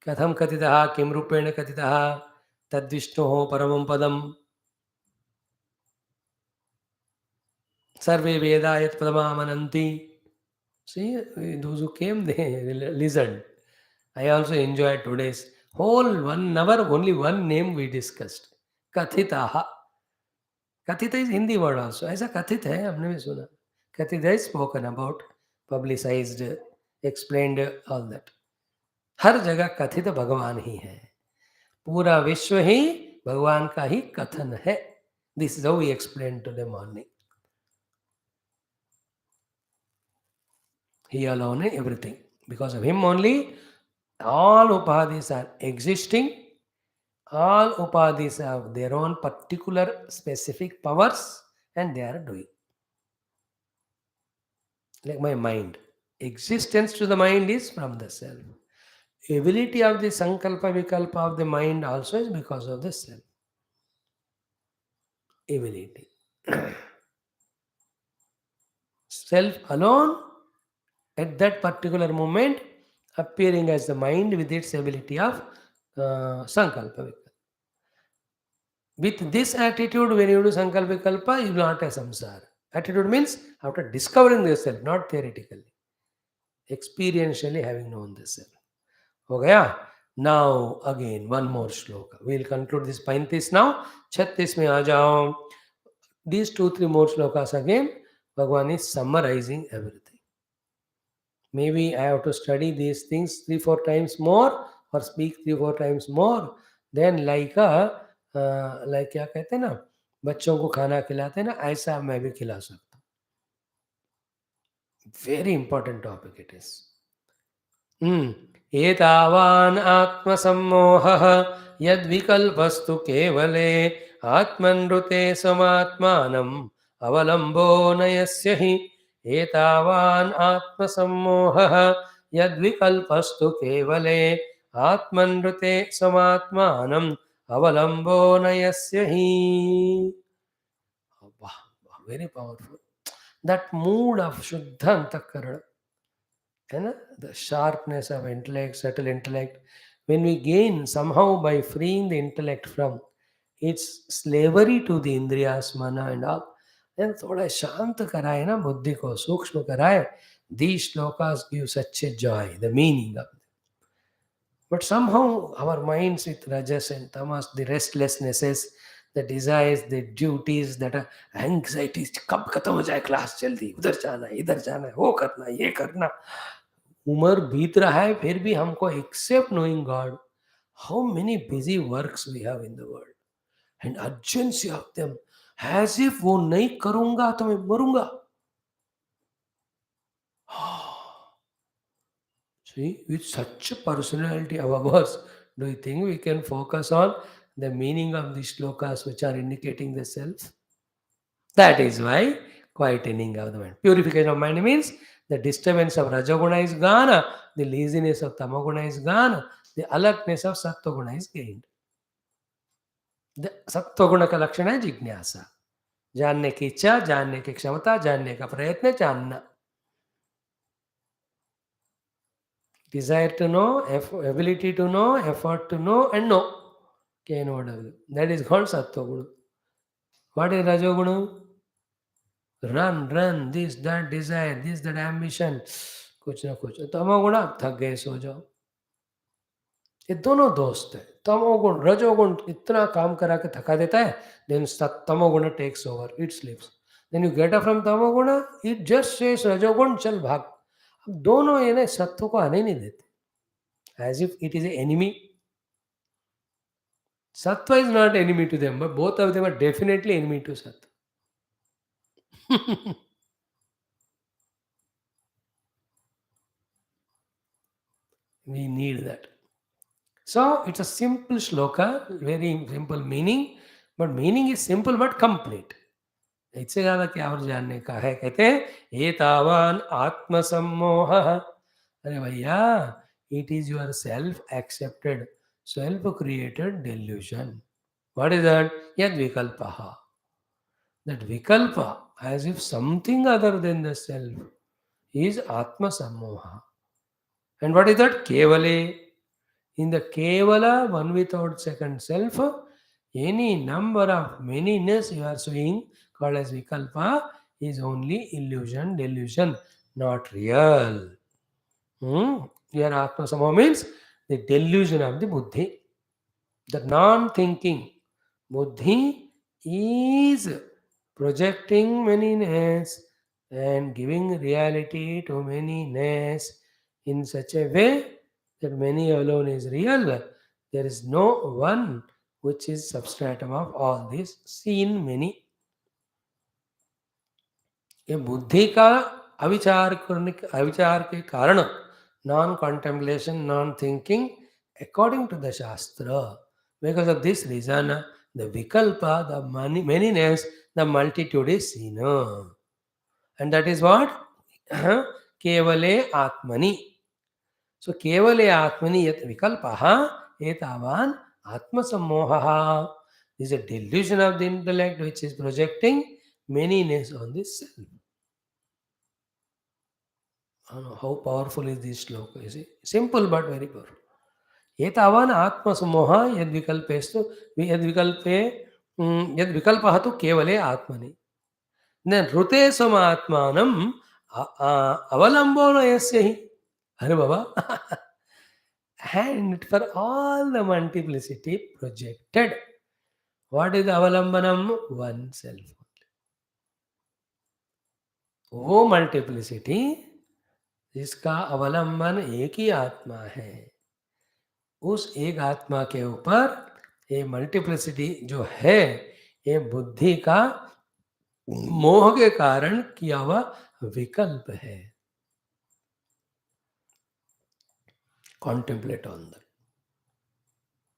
S1: Katham Kathitaha, Kim Rupena Kathitaha, Tad Vishnoho Paramam Padam, Sarve Veda Yat Padamamananti. See, those who came, they listened. I also enjoyed today's whole 1 hour, only one name we discussed. Kathitaha. Kathita is Hindi word also. ऐसा कथित है, हमने भी सुना. Kathita is spoken about, publicized, explained, all that. हर जगह कथित भगवान ही है. पूरा विश्व ही भगवान का ही कथन है. This is how we explained today morning. He alone is everything. Because of him only, all upadhis are existing. All upadhis have their own particular specific powers and they are doing. Like my mind. Existence to the mind is from the self. Ability of the sankalpa vikalpa of the mind also is because of the self. Ability. Self alone at that particular moment appearing as the mind with its ability of sankalpa vikalpa. With this attitude, when you do sankalpa vikalpa, you will not have samsara. Attitude means after discovering the self, not theoretically. Experientially having known the self. Okay? Now again, one more shloka. We will conclude this 35 now. 36 mein aa jao. These 2-3 more shlokas again, Bhagavan is summarizing everything. Maybe I have to study these things 3-4 times more or speak 3-4 times more. Then like क्या कहते हैं ना, बच्चों को खाना खिलाते हैं ना, ऐसा मैं भी खिला सकता हूँ. Very important topic it is. एतावान् आत्मसम्मोहः यद्विकल्पस्तु केवले आत्मनृते समात्मानम् अवलम्बो नयस्य हि. एतावान् आत्मसम्मोहः यद्विकल्पस्तु केवले आत्मनृते समात्मानम् अवलम्बो नयस्य हि. Very powerful. That mood of Shuddha Antakarana, the sharpness of intellect, subtle intellect, when we gain somehow by freeing the intellect from It's slavery to the indriyas, mana and all. Then thoda shant कराए ना बुद्धि को, सूक्ष्म कराए. These shlokas give such a joy, the meaning of. But somehow our minds with rajas and tamas, the restlessnesses, the desires, the duties, that are anxieties, कब खत्म हो जाए क्लास जल्दी, उधर जाना है, इधर जाना है, वो करना, ये करना. उम्र बीत रहा है फिर भी हमको except knowing God, how many busy works we have in the world and urgency of them, as if वो नहीं करूंगा तो मैं मरूंगा. See, with such a personality of ours, do you think we can focus on the meaning of these shlokas which are indicating the self? That is why quietening of the mind. Purification of mind means the disturbance of Rajoguna is gone, the laziness of Tamoguna is gone, the alertness of Sattoguna is gained. The Sattoguna का लक्षण है जिज्ञासा, जानने की इच्छा, जानने की क्षमता, जानने का प्रयत्न, जानना. Desire to know, ability to know, effort to know, and know. KNOW. That is called Sattva. What is Rajoguna? Run, this, that desire, this, that ambition. कुछ ना कुछ. तमोगुण थक गए सो जाओ. ये दोनों दोस्त है. तमोगुण रजोगुण इतना काम करा के थका देता है, then तमोगुण takes over, it sleeps. Then you get up from तमोगुण, it just says रजोगुण चल भाग. अब दोनों ये ना सत्व को आने नहीं देते, as if it is an enemy. Sattva is not enemy to them, but both of them are definitely enemy to Sattva. We need that. So it's a simple shloka, very simple meaning, but meaning is simple but complete. इससे ज़्यादा क्या और जानने का है. कहते हैं एतावान आत्मसम्मोह. अरे भैया, it is your self accepted, self created delusion. What is that? Yad vikalpaha. That vikalpa, as if something other than the self, is atma sammoha. And what is that? Kevale. In the kevala, one without second self, any number of manyness you are seeing called as vikalpa is only illusion, delusion, not real. Here atma sammoha means the delusion of the buddhi. The non-thinking buddhi is projecting manyness and giving reality to manyness in such a way that many alone is real. There is no one which is substratum of all this seen many. ये बुद्धि का अविचार के कारण, non contemplation, non thinking, according to the shastra. Because of this reason, the vikalpa, the manyness, the multitude is seen. And that is what? Kevale atmani. So kevale atmani yat vikalpaha etavan atma sammohaha. This is a delusion of the intellect which is projecting manyness on this self. I don't know how powerful is this shloka, you see. Simple but very powerful. एतावान आत्मसमोह यद्विकल्पेस्तु यद्विकल्पे यद्विकल्पः तु केवले आत्मनि न ऋते समात्मानं अवलंबो न यस्य हि. अरे बाबा. And for all the multiplicity projected, what is avalambanam? One self. वो multiplicity जिसका अवलंबन एक ही आत्मा है, उस एक आत्मा के ऊपर ये मल्टीप्लिसिटी जो है, ये बुद्धि का मोह के कारण किया हुआ विकल्प है. Contemplate on that.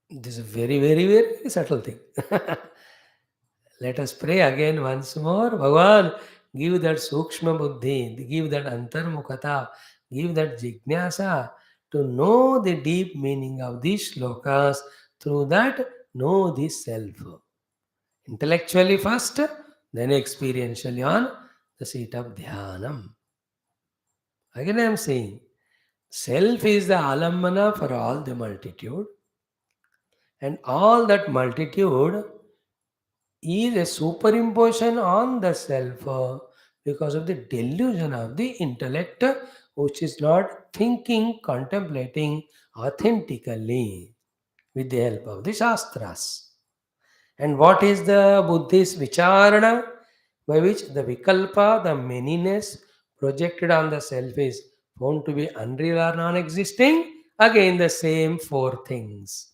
S1: This is very, very, very subtle thing. Let us pray again once more. Bhagavan, give that sukshma buddhi, give that antarmukhata, give that jignasa to know the deep meaning of these shlokas. Through that, know the self. Intellectually first, then experientially on the seat of dhyanam. Again I am saying, self is the alambana for all the multitude, and all that multitude is a superimposition on the self because of the delusion of the intellect, which is not thinking, contemplating authentically with the help of the Shastras. And what is the Buddhist Vicharana? By which the Vikalpa, the manyness projected on the self is found to be unreal or non existing. Again, the same four things.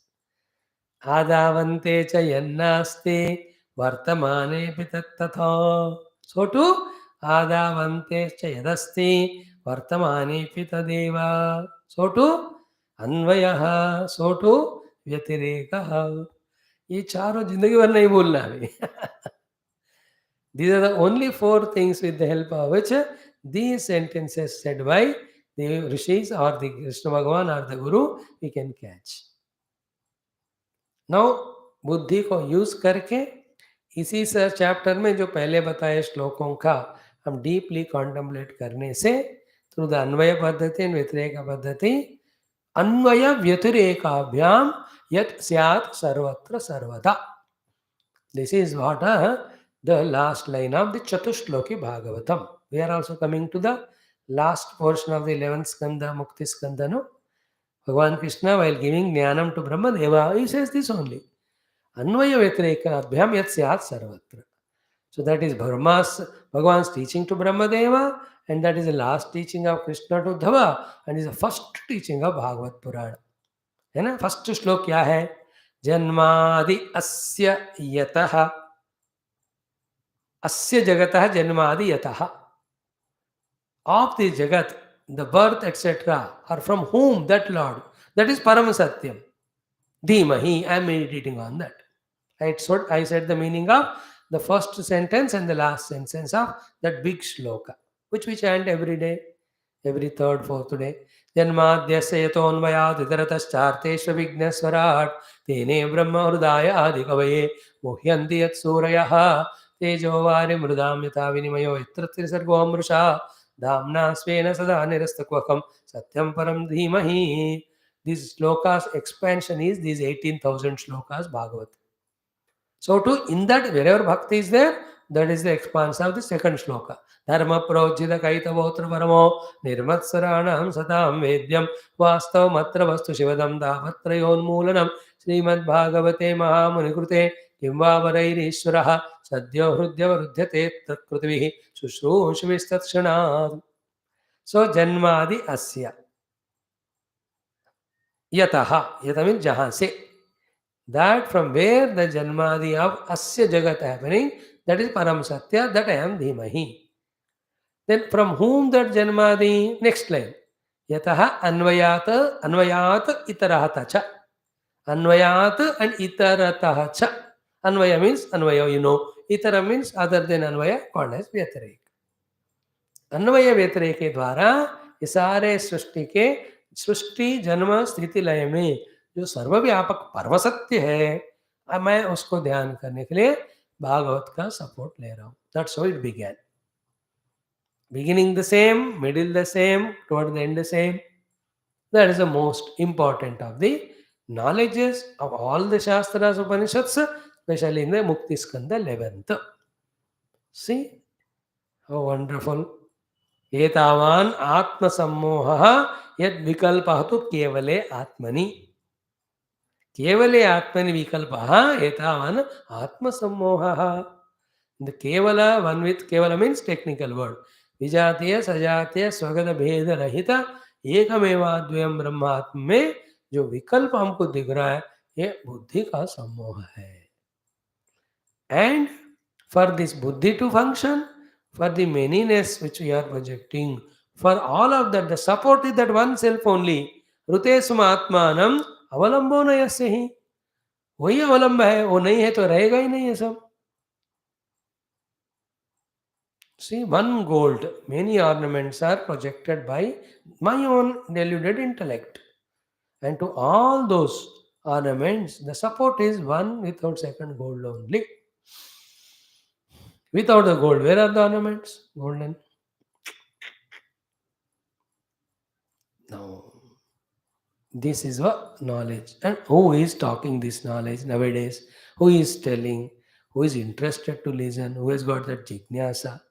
S1: Adavante cha yannaste vartamane pitattatha. So too, Adavante cha yadasti vartamane pitadeva. So too, Anvayaha. So too, Vyatirekaha. ये चारों जिंदगी भर नहीं बोलना है These are the only four things with the help of which these sentences said by the rishis or the Krishna Bhagavan or the Guru we can catch. Now बुद्धि को use करके इसी सर चैप्टर में जो पहले बताए श्लोकों का हम डीपली कॉन्टेम्पलेट करने से थ्रू द अन्वय पद्धति एंड व्यतिरेक पद्धति अन्वय व्यतिरेकाभ्याम यत् स्यात् सर्वत्र सर्वदा. This is what the last line of the Chatushloki Bhagavatam. We are also coming to the last portion of the 11th Skandha, Mukti Skandha. No? Bhagavan Krishna, while giving Jnanam to Brahmadeva, he says this only. Anvaya Vetreka Abhyam Yat Syat Sarvatra. So that is Bhagavan's teaching to Brahmadeva, and that is the last teaching of Krishna to Dhava, and is the first teaching of Bhagavat Purana. है ना? First श्लोक क्या है? जन्मादि अस्य यतः अस्य जगतः जन्मादि यतः. Of the jagat, the birth, etc., are from whom? That Lord. That is Param Satyam. Dhimahi. I am meditating on that. I said the meaning of the first sentence and the last sentence of that big shloka, which we chant every day, every third, fourth day. जन्माद्यस्य यतोऽन्वयात् इतरतश्चार्थेष्वभिघ्नस्वराट् तेने ब्रह्महृदाय आदिकवये मुह्यन्ति यत्सूरयः तेजो वारिमृदां यथा विनिमयो यत्र त्रिसर्गो मृषा धाम्ना स्वेन सदा निरस्तकुहकं सत्यं परं धीमहि. This slokas expansion is these 18,000 slokas Bhagavat. So too, in that, wherever bhakti is there, that is the expansion of the second shloka. Dharma projita kaitavotra paramo nirmatsaranam satam vedyam vastav matra vastu shivadam davatrayon moolanam Srimad Bhagavate Maha Munikrute kimva varairishwaraha sadyo hrudya varudhyate tatkrutivih shushrushavistatkshanad. So janmadi asya yataha. Yata means jahan se. That from where the janmadi of asya jagat happening, that is param satya, that I am dhimahi. Then from whom that janmadi? Next line. Yataha anvayat itarahata cha. Anvayat and itarataha cha. Anvaya means anvaya, you know. Itara means other than anvaya, called as vyatirek. अन्वय व्यतिरेक के द्वारा ये सारे सृष्टि जन्म स्थिति लय में जो सर्वव्यापक परम सत्य है, मैं उसको ध्यान करने के लिए भागवत का सपोर्ट ले रहा हूँ. That's how it began. Beginning the same, middle the same, toward the end the same. That is the most important of the knowledges of all the Shastras, Upanishads, especially in the Mukti Skandha 11th. See how wonderful. एतावान आत्म सम्मोहः यद विकल्पः तु केवले आत्मनि. केवले आत्मनि विकल्पः एतावान आत्म सम्मोहः. The केवल, one with केवल means technical word. विजातीय सजातीय स्वगत भेद रहित एकमेवाद्वयम् ब्रह्मात्म में जो विकल्प हमको दिख रहा है, ये बुद्धि का सम्मोह है. And for this buddhi to function, for the manyness which we are projecting, for all of that, the support is that one self only. Rute sumatmanam avalambo nayasya hi. वही अवलंब है, वो नहीं है तो रहेगा ही नहीं है सब. See, one gold, many ornaments are projected by my own deluded intellect. And to all those ornaments, the support is one without second gold only. Without the gold, where are the ornaments? Golden. Now, this is what knowledge. And who is talking this knowledge nowadays? Who is telling? who is interested to listen, who has got that jignasa.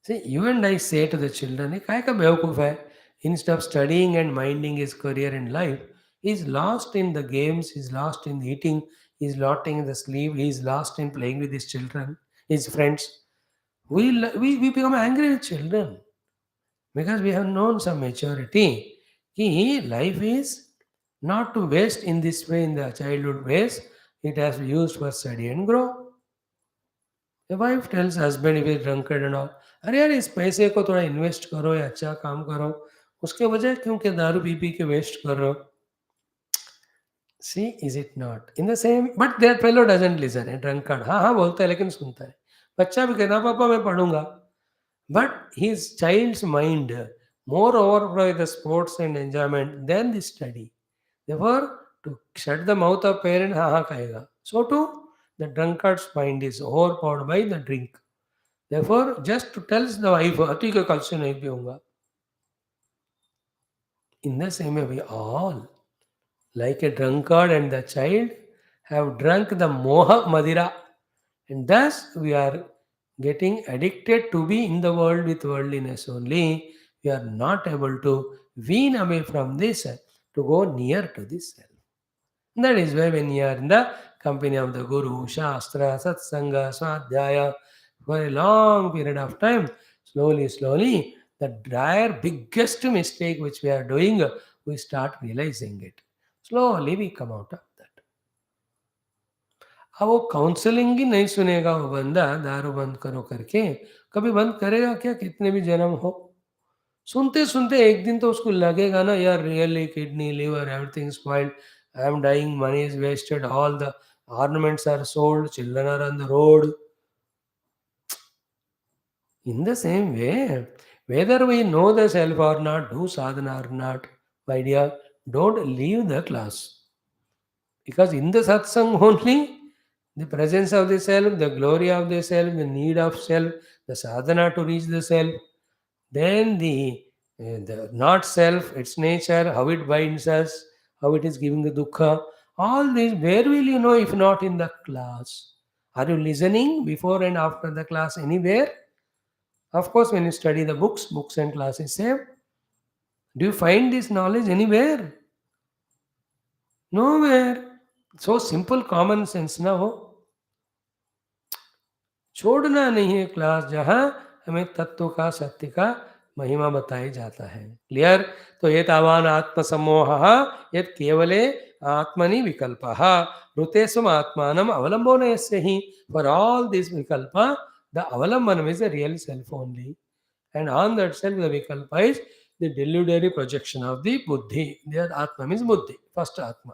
S1: See, you and I say to the children, "Ye काय का बेवकूफ है?" Instead of studying and minding his career in life, he's lost in the games, he's lost in eating, he's lost in the sleep, he's lost in playing with his children, his friends. We become angry with children because we have known some maturity. Life is not to waste in this way in the childhood ways. It has to be used for study and grow. The wife tells husband if he's drunkard and all, अरे यार इस पैसे को थोड़ा invest करो या अच्छा काम करो, उसके बजाय क्यों के दारू पी पी के वेस्ट कर रहे हो? See, is it not? In the same, but that fellow doesn't listen. A drunkard, हाँ हाँ बोलता है लेकिन सुनता है. बच्चा भी कहता पापा मैं पढ़ूंगा. But his child's mind more overflow with the sports and enjoyment than the study. Therefore, to shut the mouth of parent, हाँ हाँ कहेगा. So too, the drunkard's mind is overpowered by the drink. Therefore, just to tell the wife, अति के कल से नहीं पीऊंगा. In the same way, we all, like a drunkard and the child, have drunk the Moha Madira, and thus we are getting addicted to be in the world with worldliness only. We are not able to wean away from this to go near to this self. That is why when you are in the company of the Guru, Shastra, Satsanga, Swadhyaya, for a long period of time, slowly, the dire biggest mistake which we are doing, we start realizing it. Slowly we come out of that. अब वो counselling ही नहीं सुनेगा वो बंदा दारू बंद करो करके, कभी बंद करेगा क्या? कितने भी जन्म हो, सुनते सुनते एक दिन तो उसको लगेगा ना, यार really kidney liver everything spoiled, I am dying, money is wasted, all the ornaments are sold, children are on the road. In the same way, whether we know the self or not, do sadhana or not, my dear, don't leave the class. Because in the satsang only, the presence of the self, the glory of the self, the need of self, the sadhana to reach the self, then the not self, its nature, how it binds us, how it is giving the dukkha, all this, where will you know if not in the class? Are you listening before and after the class anywhere? Of course, when you study the books and classes same. Do you find this knowledge anywhere? Nowhere. So simple common sense ना हो. छोड़ना नहीं है class जहाँ हमें तत्व का सत्य का महिमा बताया जाता है. क्लियर? तो ये तावान आत्मसमोह यत् केवले आत्मनि विकल्पः ऋतेषु आत्मानम अवलंबनस्य ही. फॉर ऑल दिस विकल्प द अवलंबनम is the real self only, and on that self the vikalpa is the delusory projection of the buddhi. There atma means buddhi, first atma.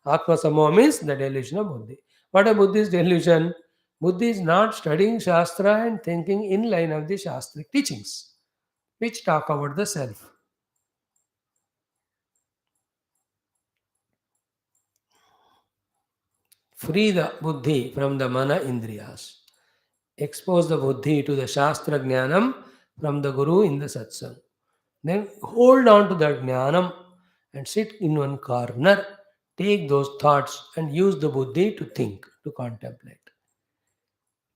S1: Atma samo means the delusion of buddhi. What a Buddhist delusion? Buddhi is not studying Shastra and thinking in line of the Shastric teachings, which talk about the self. Free the buddhi from the mana indriyas. Expose the buddhi to the Shastra jnanam from the Guru in the satsang. Then hold on to that jnanam and sit in one corner. Take those thoughts and use the buddhi to think, to contemplate.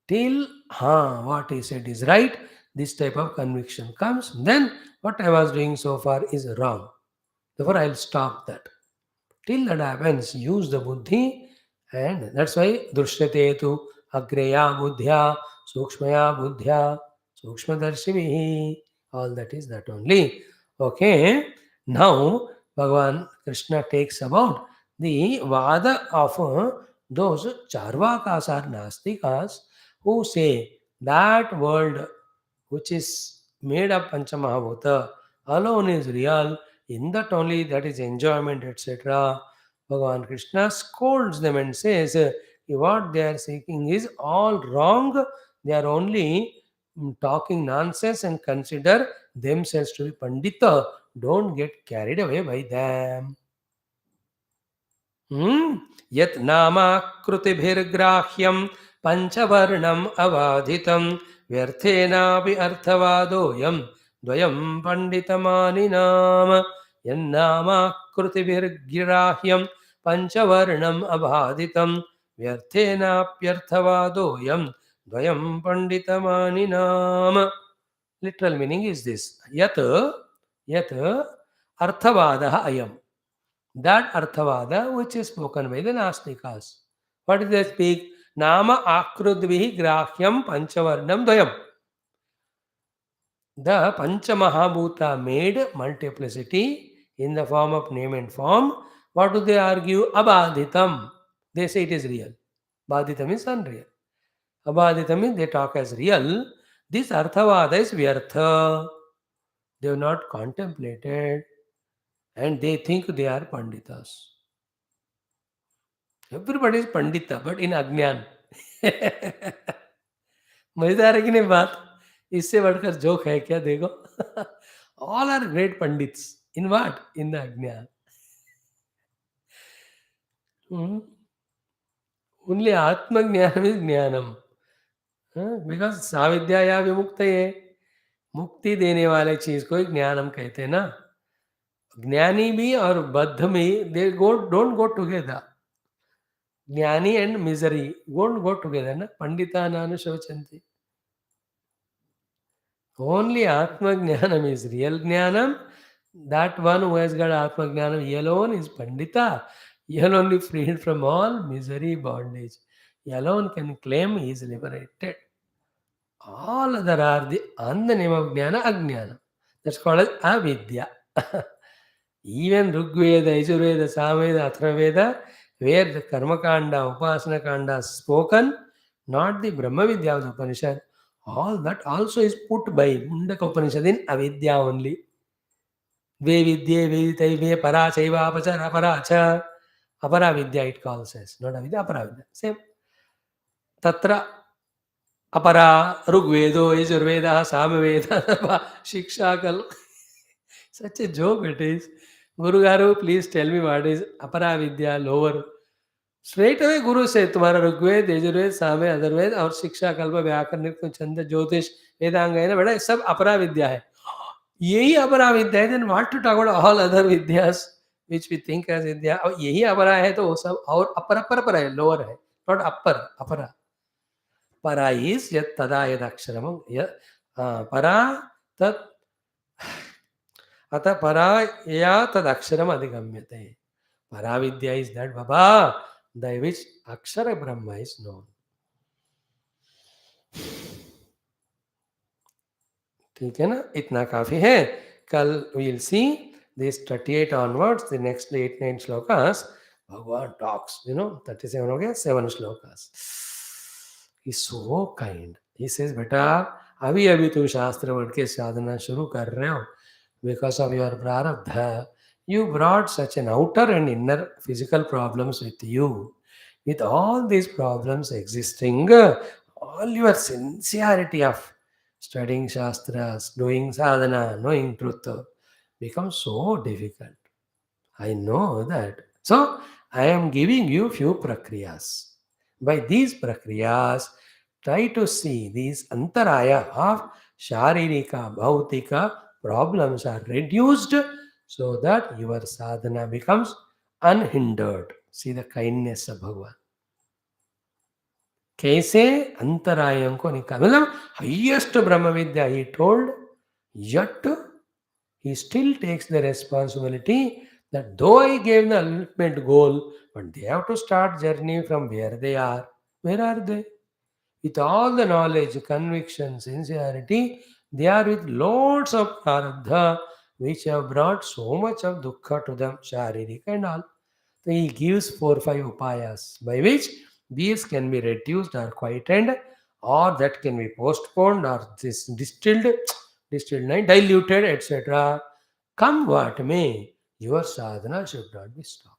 S1: Till what he said is right, this type of conviction comes, then what I was doing so far is wrong. Therefore, I'll stop that. Till that happens, use the buddhi, and that's why drishyate tu agreya buddhya sukshmaya buddhya sukshmadarshinihi. All that is that only. Okay. Now, Bhagavan Krishna takes about the vada of those charvakas or nastikas who say that world which is made of Panchamahabhuta alone is real, in that only that is enjoyment, etc. Bhagavan Krishna scolds them and says, what they are seeking is all wrong. They are only talking nonsense and consider themselves to be Pandita. Don't get carried away by them. यत् नामाकृतिभिर्ग्राह्यं पंचवर्णम अबाधितं व्यर्थेनापि अर्थवादोऽयं द्वयं पंडितमानिनाम. यन्नामाकृतिभिर्ग्राह्यं पंचवर्णम अबाधितं vyarthenapyarthavadoyam dvayam panditamaninam. Literal meaning is this. Yat arthavadaha ayam. That arthavada which is spoken by the Nastikas. What did they speak? Nama akrudvihi grahyam panchavarnam dvayam. The Panchamahabhuta made multiplicity in the form of name and form. What do they argue? Abadhitam. They say it is real. Badhitam is unreal. Abadhitam means they talk as real. This Arthavada is Vyartha. They have not contemplated and they think they are Panditas. Everybody is Pandita, but in Ajnan. मजेदार है कि नहीं बात? इससे बढ़कर joke है क्या? देखो, all are great pandits. In what? In the Ajna. Only Atma Jnanam is Jnanam. Because साविद्याया विमुक्तये, मुक्ति देने वाले चीज को ज्ञानम कहते हैं ना. ज्ञानी भी और बद्ध में they don't go together. Jnani and misery won't go together. Na? Pandita nanu shauchanti. Only Atma Jnanam is real Jnanam. That one who has got Atma Jnanam, he alone is Pandita. He alone is freed from all misery, bondage. He alone can claim he is liberated. All other are on the name of Jnana, Ajnana. That's called as Avidya. Even Rigveda, Yajurveda, Samveda, Atharvaveda, where the Karma Kanda, Upasana Kanda is spoken, not the Brahma Vidya of the Upanishad, all that also is put by Mundaka Upanishad in Avidya only. Ve Vidya, Veditaive, Parachaiva, Apachara, Paracha. Aparavidya it calls as, not Avidya, Aparavidya. Same. Tatra Apara, Rugvedo, Yajurveda, Samaveda, Shikshakal. Such a joke it is. Guru Garu, please tell me what is Aparavidya, lower. Straight away Guru said, तुम्हारा ऋग्वेद, यजुर्वेद, सामवेद, अथर्ववेद और शिक्षा कल्प व्याकरण छंद ज्योतिष वेदांग है ना बेटा, सब अपरा विद्या है. यही अपरा विद्या है. Then what to talk about all other vidyas which we think as विद्या? और यही अपरा है तो वो सब और अपर है, lower है, not upper, अपरा. परा is यत् तदा यद अक्षरम परा तत् अतः परा या तद अक्षरम अधिगम्यते. Para Vidya is that Baba, by which Akshara Brahma is known. ठीक है ना? इतना काफी है. कल we will see this 38 onwards, the next 8-9 shlokas. Bhagavan talks, 37 हो गया, 7 shlokas. He's so kind. He says, बेटा अभी अभी तुम शास्त्र वर्ग के साधना शुरू कर रहे हो. Because of your prarabdha, you brought such an outer and inner physical problems with you. With all these problems existing, all your sincerity of studying Shastras, doing sadhana, knowing truth becomes so difficult. I know that. So, I am giving you few prakriyas. By these prakriyas, try to see these antaraya of sharirika, bhautika problems are reduced so that your sadhana becomes unhindered. See the kindness of Bhagavan. कैसे अंतरायों को निकाल, मतलब highest Brahma Vidya he told, yet he still takes the responsibility that though I gave the ultimate goal, but they have to start journey from where they are. Where are they? With all the knowledge, conviction, sincerity, they are with loads of prarabdha which have brought so much of dukkha to them, sharirika and all. So he gives 4 or 5 upayas by which these can be reduced or quietened, or that can be postponed, or this distilled, diluted, etc. Come what may, your sadhana should not be stopped.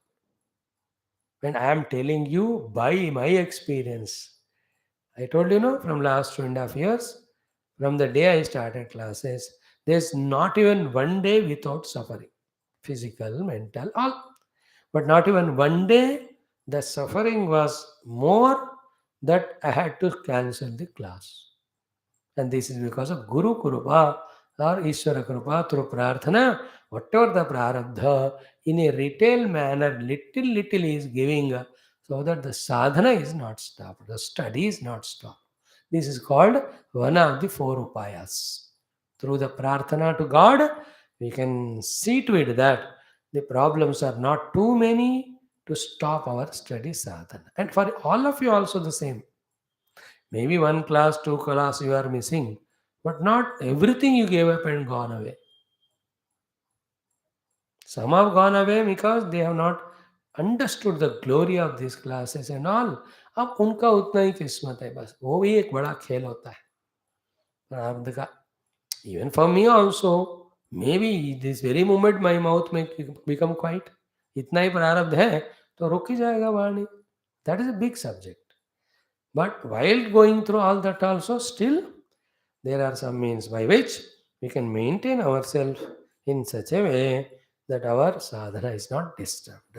S1: When I am telling you by my experience, I told from last 2.5 years, from the day I started classes, there's not even one day without suffering. Physical, mental, all. But not even one day the suffering was more that I had to cancel the class. And this is because of Guru Krupa or Ishvara Krupa through Prarthana, whatever the Prarabdha, in a retail manner, little he is giving. so that the sadhana is not stopped, the study is not stopped. This is called one of the four upayas. Through the prarthana to God, we can see to it that the problems are not too many to stop our study sadhana. And for all of you also the same. Maybe one class, two class you are missing, but not everything you gave up and gone away. Some have gone away because they have not understood the glory of these classes and all. अब उनका उतना ही किस्मत है बस, वो भी एक बड़ा खेल होता है प्रारब्ध का. Even for me also, maybe this very moment my mouth may become quiet. इतना ही प्रारब्ध है तो रुक ही जाएगा वाणी. That is a big subject. But while going through all that also, still there are some means by which we can maintain ourselves in such a way that our sadhana is not disturbed.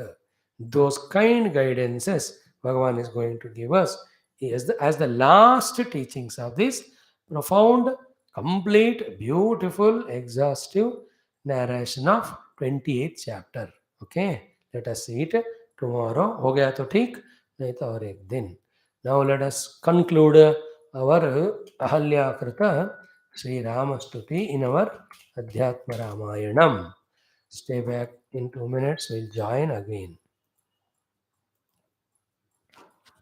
S1: Those kind guidances Bhagavan is going to give us as the last teachings of this profound, complete, beautiful, exhaustive narration of 28th chapter. Okay, let us see it tomorrow. हो गया तो ठीक, नहीं तो और एक दिन. Now let us conclude our Ahalyakrita Sri Ramastuti in our Adhyatma Ramayanam. Stay back in 2 minutes, we'll join again.